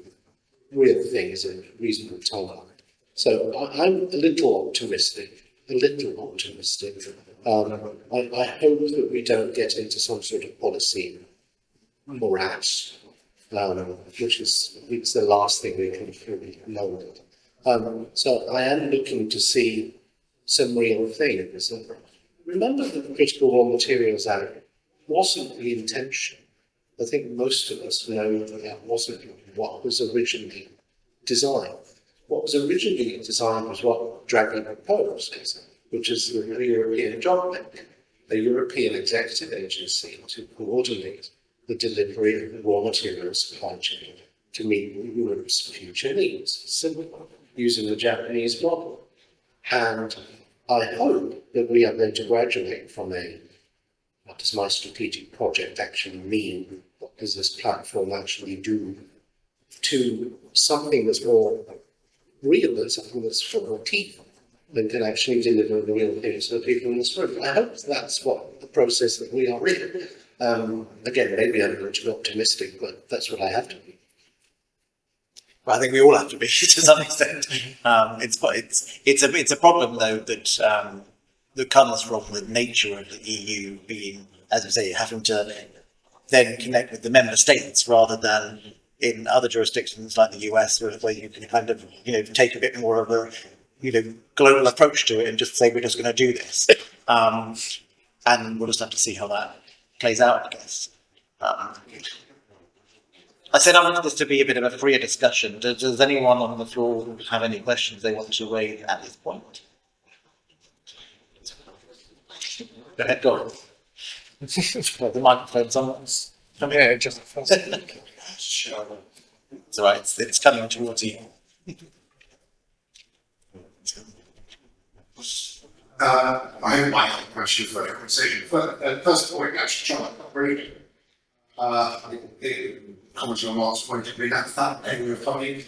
Speaker 6: real things in a reasonable time. So I'm a little optimistic. I hope that we don't get into some sort of policy morass, which is the last thing we can really know. So I am looking to see some real things. Remember that the Critical Raw Materials Act wasn't the intention. I think most of us know that wasn't what was originally designed. What was originally designed was what Draghi proposed, which is the European Job Bank, a European executive agency to coordinate the delivery of the raw materials supply chain to meet Europe's future needs, simple, using the Japanese model. And I hope that we are going to graduate from what does my strategic project actually mean? What does this platform actually do? To something that's more real, and something that's more teeth, and can actually deliver the real things to the people in this room. I hope that's what the process that we are in. Again, maybe I'm a little optimistic, but that's what I have to be.
Speaker 3: Well, I think we all have to be to some extent. It's a problem though that comes from the nature of the EU being, as I say, having to then connect with the member states rather than in other jurisdictions like the US, where you can kind of take a bit more of a global approach to it and just say we're just going to do this, and we'll just have to see how that plays out, I guess. I said I wanted this to be a bit of a freer discussion. Does anyone on the floor have any questions they want to raise at this point? Go ahead, go on. The microphone, someone's come here. Just sure. It's all right. It's coming towards you.
Speaker 7: I hope I have a question for the conversation. First of all, actually, John, really, commenting on Mark's point, we have that area of funding.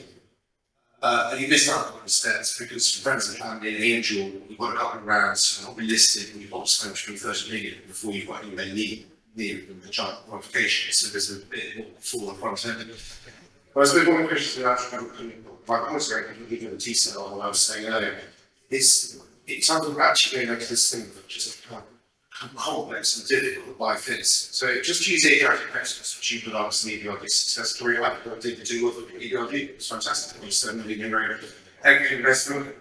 Speaker 7: And you missed out on the stats because friends and family and Angel, you've got a couple of rounds, and not be listed, and you've got to spend between 30 million before you've got anywhere near the giant qualification. So there's a bit more fall in front end. But I suppose one of the questions that actually, my comments are going to give you the T-cell on what I was saying earlier, is in terms of actually going into this thing, which is complex and difficult by fits. So just use adhering investments, which you could obviously be a success story. I did do with ERP. It's fantastic. We certainly did a equity investment.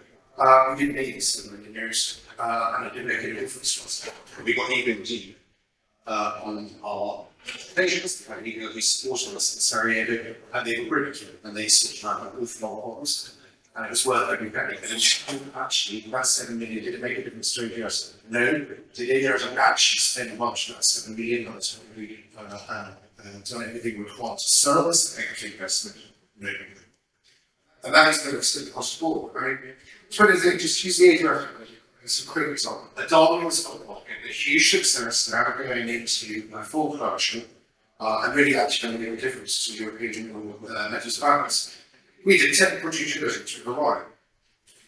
Speaker 7: We didn't need 7 million euros, and it didn't make any difference to us. We got even deep on our patients, and even though we supported us in Sarajevo, and they were brilliant, and they switched around with our problems. And it was worth every penny. And actually, that 7 million did it make a difference to ADRs? No. Did ADRs actually spend much of that 7 million dollars done everything required to service the equity investment? No. And that is going to stick across the board. I mean, just use the ADR. It's a quick example. A Darwin was a huge success, now going into full production, and really actually going to make a difference to European metals balance. We did technical due diligence with Orion.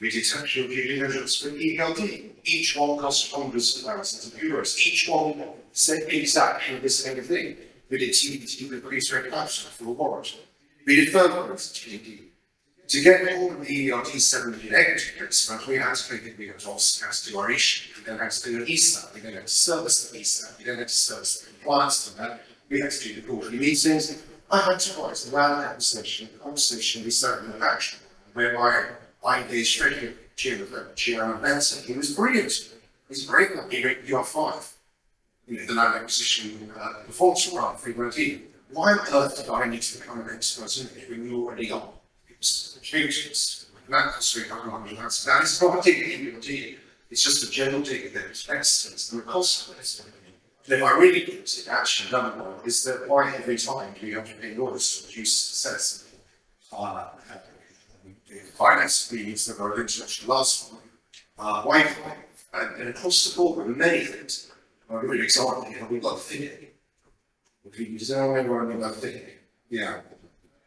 Speaker 7: We did technical due diligence with ELD. Each one cost hundreds of thousands of euros. Each one said exactly the same thing. We did TBT with police regulation for a warrant. We did further work to get all of the ELD 7 million equity investment, we had to take it has to do our issue. We then had to do an ESAT. We then had to service the ESAT. We then had to service the compliance to that. We had to do the quarterly meetings. I had to write a round conversation with certain action, whereby I engaged straight with Chairman Benson. He was brilliant. He's great at UR5. The land acquisition performance program for EURD. Why on earth did I need to become an expert in it when you already are? It was huge. That is not a dig at EURD. It's just a general dig at their excellence and the cost of it. If I really put it actually, number one is that why every time do you have to pay orders to produce success? Finance fees that are linked to the last one. Why? And across the board with many things. A good example here, we've got thinking. If you design everyone about thinking, Yeah.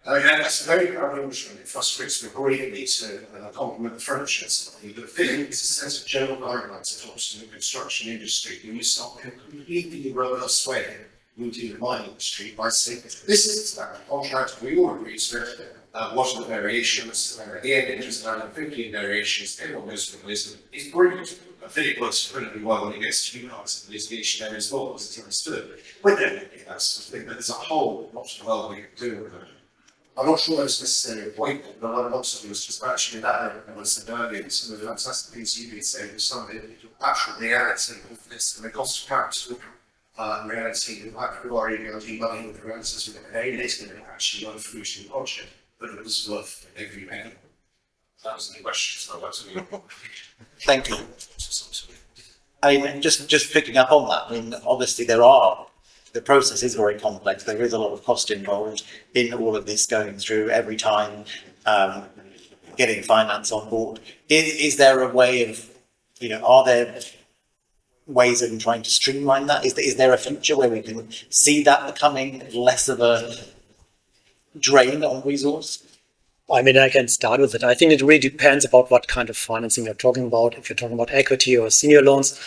Speaker 7: I mean, and it's very unusual. It frustrates me greatly to compliment the financiers. The feeling is a sense of general guidelines across the construction industry. When you start in a completely robust way into the mining industry by saying, this is the standard contract, we all agree to it. What are the variations? The end is 15 variations, everyone goes through this. It's brilliant. I think it works incredibly well when it gets to you guys in litigation areas as well, because it's understood. But then, that's the thing, but there's a whole lot of well we can do with it. I'm not sure that's necessarily a point, but a lot of it was just actually that, and I said earlier, some of the fantastic things you've been saying, some of the actual reality of this, and the cost of capital, reality of actually borrowing money with the answers with the aid, it's going to actually run through to the project, but it was worth every penny. That was the question, so that's
Speaker 3: Thank you. I mean, just picking up on that, I mean, obviously the process is very complex. There is a lot of cost involved in all of this going through every time, getting finance on board. Is there a way of, are there ways of trying to streamline that? Is there a future where we can see that becoming less of a drain on resource?
Speaker 4: I mean, I can start with it. I think it really depends about what kind of financing you're talking about. If you're talking about equity or senior loans,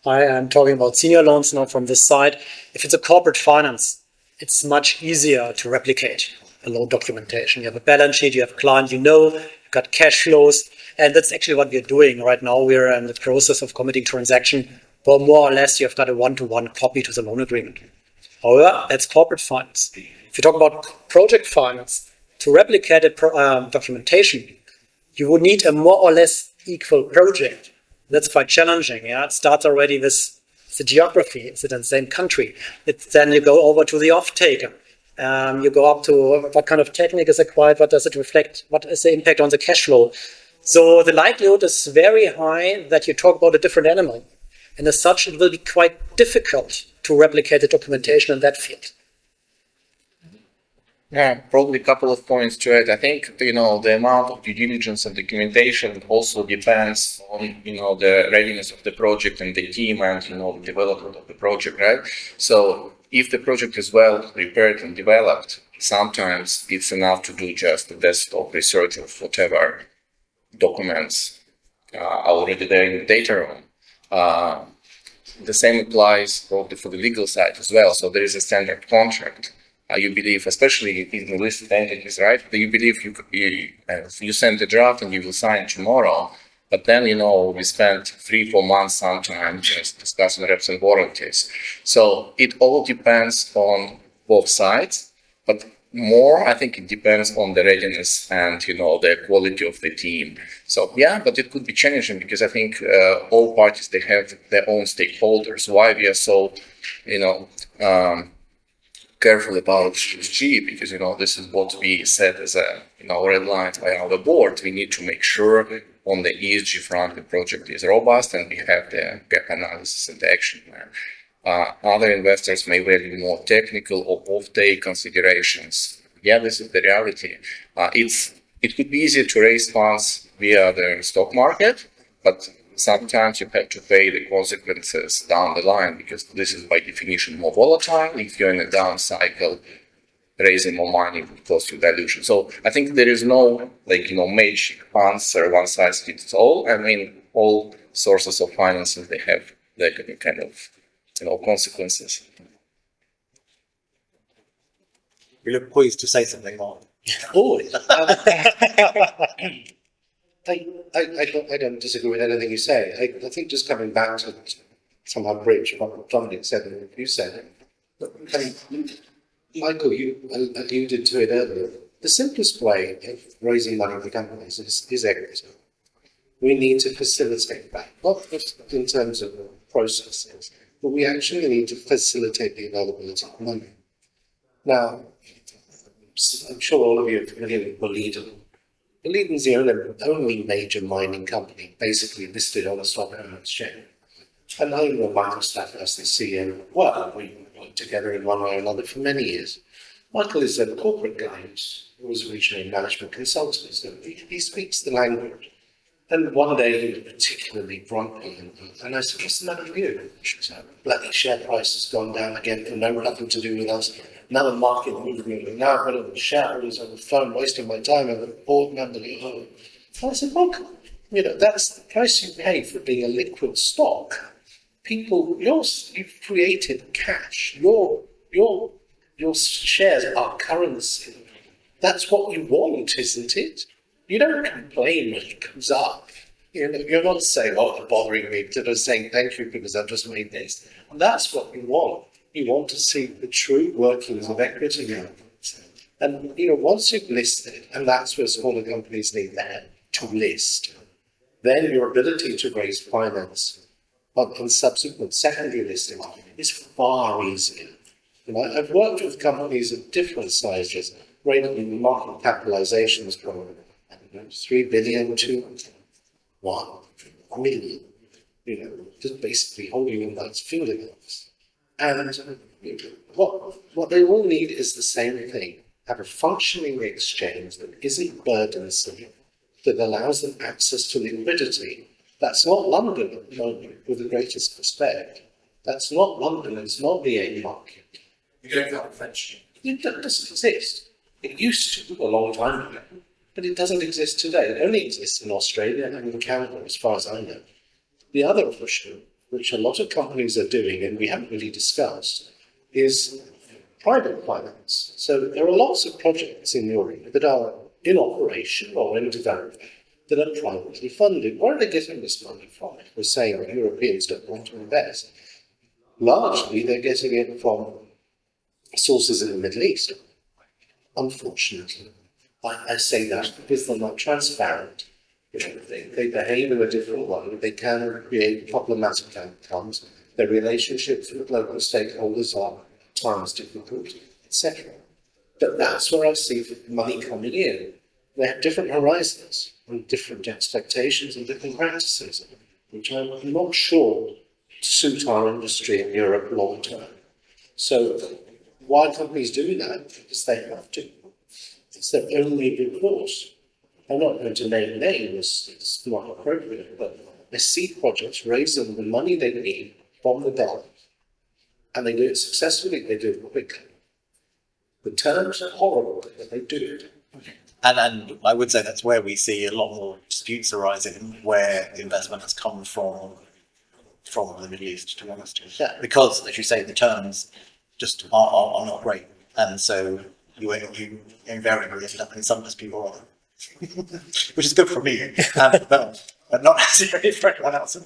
Speaker 4: I am talking about senior loans now from this side. If it's a corporate finance, it's much easier to replicate a loan documentation. You have a balance sheet, you have a client, you've got cash flows, and that's actually what we're doing right now. We're in the process of committing transaction where more or less you've got a one-to-one copy to the loan agreement. However, that's corporate finance. If you talk about project finance, to replicate a documentation, you would need a more or less equal project. That's quite challenging. Yeah, it starts already with the geography. Is it in the same country? Then you go over to the off-taker. You go up to what kind of technique is acquired, what does it reflect, what is the impact on the cash flow. So the likelihood is very high that you talk about a different animal. And as such, it will be quite difficult to replicate the documentation in that field.
Speaker 2: Yeah, probably a couple of points to it. I think, the amount of due diligence and documentation also depends on, the readiness of the project and the team and, the development of the project, right? So if the project is well prepared and developed, sometimes it's enough to do just the desktop research of whatever documents are already there in the data room. The same applies probably for the legal side as well. So there is a standard contract. You believe, especially in the listed entities, right? You believe you send the draft and you will sign tomorrow, but then, we spent 3-4 months sometimes just discussing reps and warranties. So it all depends on both sides, but more, I think it depends on the readiness and, the quality of the team. So, yeah, but it could be challenging because I think all parties, they have their own stakeholders. Why we are so, careful about ESG, because this is what we set as a red lines by our board. We need to make sure on the ESG front the project is robust and we have the gap analysis and the action plan. Other investors may value more technical or off-take considerations. Yeah, this is the reality. It could be easier to raise funds via the stock market, but sometimes you have to pay the consequences down the line because this is by definition more volatile. If you're in a down cycle, raising more money would cost you dilution. So I think there is no magic answer, one size fits all. I mean, all sources of financing, they have their kind of consequences.
Speaker 3: You look poised to say something more.
Speaker 6: Oh, I don't disagree with anything you say. I think just coming back to somehow bridge what Dominic said and what you said. Michael, you alluded to it earlier. The simplest way of raising money for companies is equity. We need to facilitate that, not just in terms of processes, but we actually need to facilitate the availability of money. Now, I'm sure all of you are familiar with Boliden. Boliden is the only major mining company basically listed on the stock exchange. And I know Michael Staff as the CEO. Well, we worked together in one way or another for many years. Michael is a corporate guy who was originally a management consultant. So he speaks the language. And one day he was particularly grumpy, and I said, "What's the matter with you?" She said, "Bloody share price has gone down again for nothing to do with us. Another market movement, and now I've got all the shareholders on the phone wasting my time and the board member." And I said, "Look, that's the price you pay for being a liquid stock. People, you've created cash. Your shares are currency. That's what you want, isn't it? You don't complain when it comes up. You're not saying, 'Oh, they're bothering me,' instead of saying thank you because I've just made this." And that's what you want. You want to see the true workings of equity markets. And once you've listed, and that's where smaller companies need that to list, then your ability to raise finance on subsequent secondary listings is far easier. I've worked with companies of different sizes, ranging market capitalizations from 3 billion to 1 million, just basically holding in those fielding office. And what they all need is the same thing: have a functioning exchange that isn't burdensome, that allows them access to liquidity. That's not London at the moment, with the greatest respect. That's not London, it's not the AIM market.
Speaker 7: You don't have a French.
Speaker 6: It doesn't exist. It used to a long time ago, but it doesn't exist today. It only exists in Australia and in Canada, as far as I know. The other issue, which a lot of companies are doing, and we haven't really discussed, is private finance. So there are lots of projects in Europe that are in operation or in development that are privately funded. Where are they getting this money from? We're saying that Europeans don't want to invest. Largely, they're getting it from sources in the Middle East. Unfortunately, I say that because they're not transparent. They behave in a different way. They can create problematic outcomes. Their relationships with local stakeholders are at times difficult, etc. But that's where I see money coming in. They have different horizons and different expectations and different practices, which I'm not sure suit our industry in Europe long term. So why companies do that? Because they have to. It's their only recourse. I'm not going to name names, it's not appropriate, but they see projects, raise them the money they need from the bank, and they do it successfully, they do it quickly. The terms are horrible, but they do it.
Speaker 3: And I would say that's where we see a lot more disputes arising, where the investment has come from the Middle East, to be honest.
Speaker 6: Yeah.
Speaker 3: Because, as you say, the terms just are not great. And so you invariably end up in some dispute or other. Which is good for me, but not necessarily for anyone else.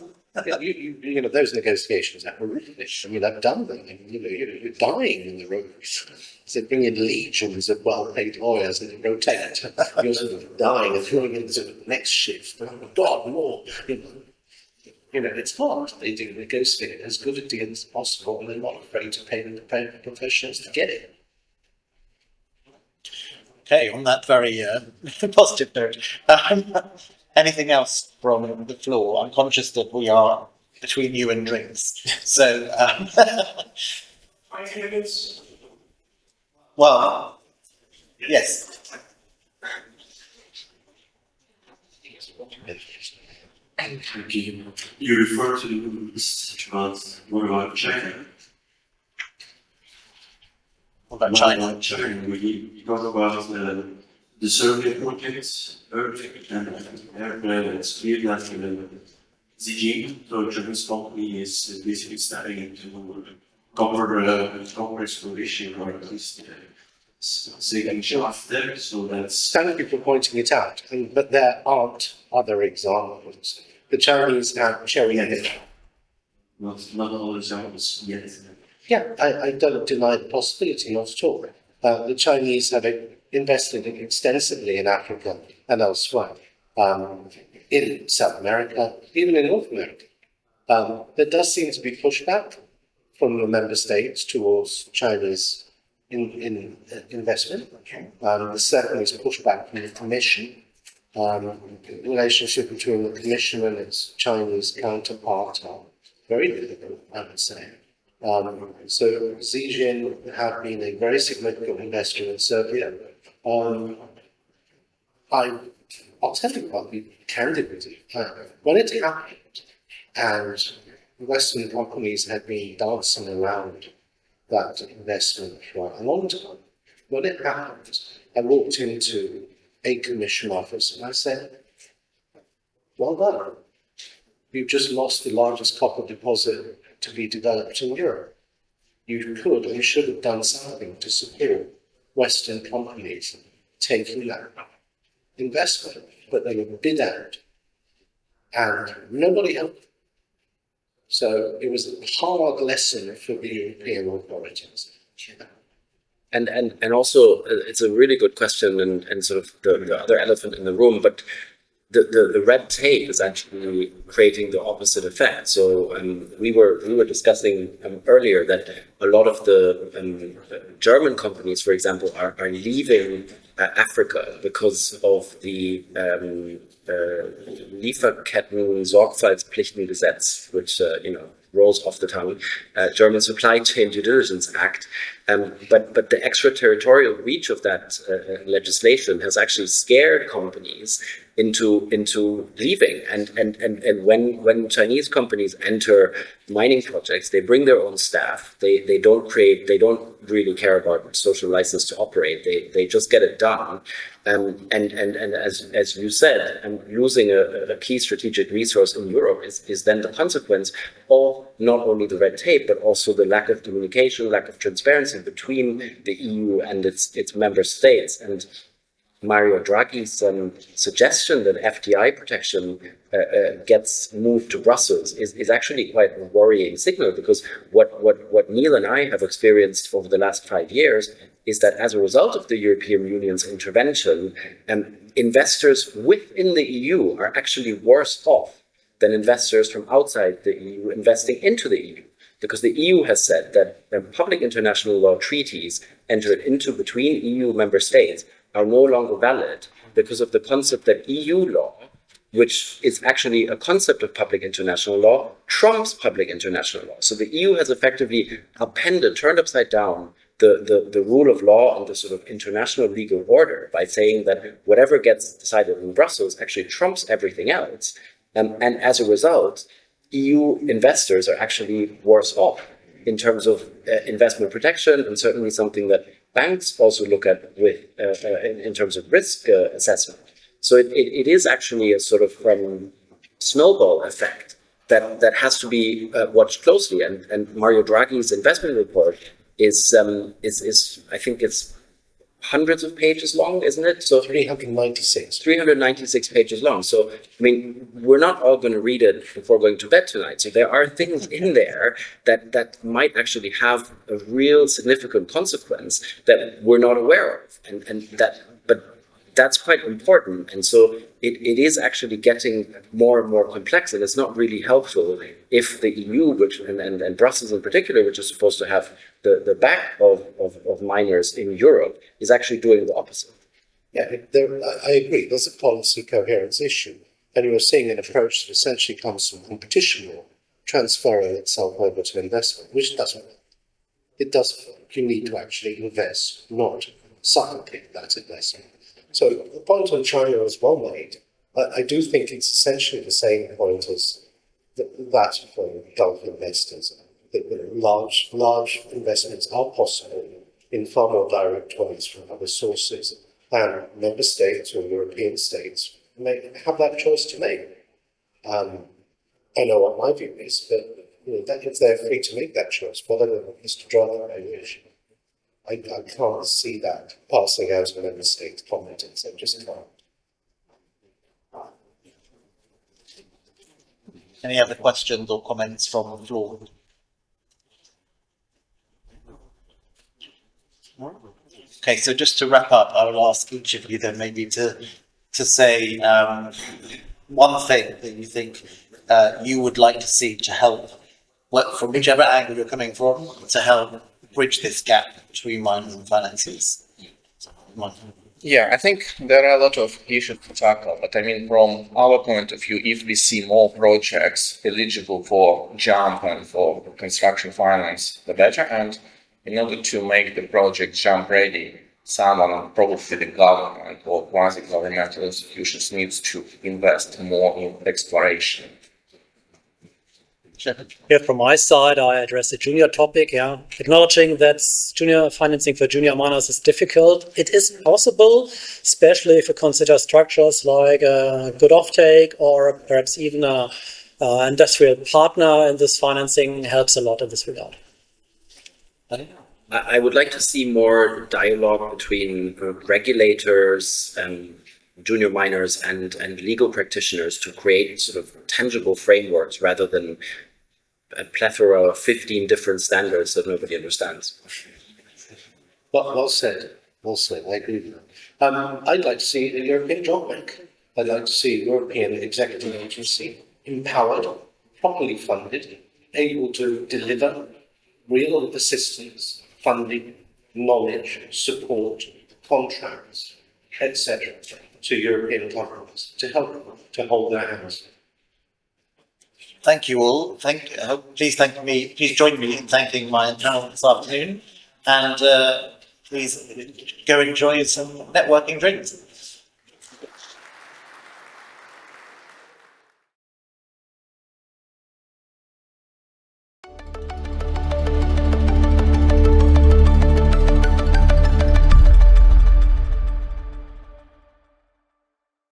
Speaker 6: Yeah, those negotiations are horrific. I've done them. You're dying in the rooms. So bring in legions of well-paid lawyers and they rotate. You're sort of dying and throwing into the next shift. Oh, God, more. It's hard. They do negotiate as good a deal as possible, and they're not afraid to pay the professionals to get it.
Speaker 3: Okay, on that very positive note, anything else from the floor? I'm conscious that we are between you and drinks, so well, yes.
Speaker 8: Thank you. You refer to this, but what about China?
Speaker 3: What about China?
Speaker 8: We talk about the Soviet projects, and it's clear that Xi so Chinese company is basically starting into copper exploration, or at least saving shaft there. So that's.
Speaker 6: Thank you for pointing it out, but there aren't other examples. The Chinese have cherry picked.
Speaker 8: Not all examples yet.
Speaker 6: Yeah, I don't deny the possibility, not at all. The Chinese have invested extensively in Africa and elsewhere, in South America, even in North America. There does seem to be pushback from the member states towards Chinese investment. There's certainly pushback from the Commission. The relationship between the Commission and its Chinese counterpart are very difficult, I would say. So Xi Jinping have been a very significant investor in Serbia. I I'll tell you, I'll be candid with you. When it happened, and Western companies had been dancing around that investment for a long time, when it happened, I walked into a commission office and I said, well done. You've just lost the largest copper deposit to be developed in Europe. You could and should have done something to support Western companies taking that investment, but they were bid out and nobody helped. So it was a hard lesson for the European authorities.
Speaker 5: And also, it's a really good question, and sort of the other elephant in the room, but the red tape is actually creating the opposite effect. So we were discussing earlier that a lot of the German companies, for example, are leaving Africa because of the Lieferketten-Sorgfaltspflichtengesetz, which rolls off the tongue, German Supply Chain Due Diligence Act. But the extraterritorial reach of that legislation has actually scared companies into leaving. And when Chinese companies enter mining projects, they bring their own staff. They don't really care about social license to operate. They just get it done. And as you said, losing a key strategic resource in Europe is then the consequence of not only the red tape, but also the lack of communication, lack of transparency between the EU and its member states. And Mario Draghi's suggestion that FDI protection gets moved to Brussels is actually quite a worrying signal, because what Neil and I have experienced over the last 5 years is that as a result of the European Union's intervention, investors within the EU are actually worse off than investors from outside the EU investing into the EU. Because the EU has said that public international law treaties entered into between EU member states are no longer valid because of the concept that EU law, which is actually a concept of public international law, trumps public international law. So the EU has effectively appended, turned upside down, the rule of law and the sort of international legal order by saying that whatever gets decided in Brussels actually trumps everything else. And as a result, EU investors are actually worse off in terms of investment protection, and certainly something that banks also look at with in terms of risk assessment. So it is actually a sort of snowball effect that has to be watched closely. And Mario Draghi's investment report is I think it's hundreds of pages long, isn't it? So 396 pages long. So, I mean, we're not all going to read it before going to bed tonight. So there are things in there that might actually have a real significant consequence that we're not aware of. But that's quite important. And so it is actually getting more and more complex, and it's not really helpful if the EU, and Brussels in particular, which is supposed to have the back of miners in Europe, is actually doing the opposite.
Speaker 6: Yeah, I agree. There's a policy coherence issue. And you're seeing an approach that essentially comes from competition law, transferring itself over to investment, which doesn't work. It does work. You need to actually invest, not supplicate that investment. So the point on China is well made. I do think it's essentially the same point as that for Gulf investors. That large investments are possible in far more direct ways from other sources, and member states or European states may have that choice to make. I know what my view is, but that if they're free to make that choice, whatever Mr. Draghi may wish, I can't see that passing out of member states' competence. I just can't.
Speaker 3: Any other questions or comments from the floor? Okay, so just to wrap up, I will ask each of you then maybe to say one thing that you think you would like to see to help, from whichever angle you're coming from, to help bridge this gap between miners and financiers.
Speaker 2: Yeah, I think there are a lot of issues to tackle, but I mean, from our point of view, if we see more projects eligible for jump and for construction finance, the better. And in order to make the project jump ready, someone, probably the government or quasi-governmental institutions, needs to invest more in exploration?
Speaker 4: Yeah, from my side, I address the junior topic. Yeah, acknowledging that junior financing for junior miners is difficult. It is possible, especially if you consider structures like a good offtake or perhaps even a industrial partner in this financing helps a lot in this regard.
Speaker 5: I would like to see more dialogue between regulators, junior miners, and legal practitioners to create sort of tangible frameworks rather than a plethora of 15 different standards that nobody understands.
Speaker 6: Well said. Well said. I agree with that. I'd like to see a European job bank. I'd like to see a European executive agency empowered, properly funded, able to deliver real assistance, funding, knowledge, support, contracts, etc., to European companies to help them to hold their hands.
Speaker 3: Thank you all. Please join me in thanking my panel this afternoon, and please go enjoy some networking drinks.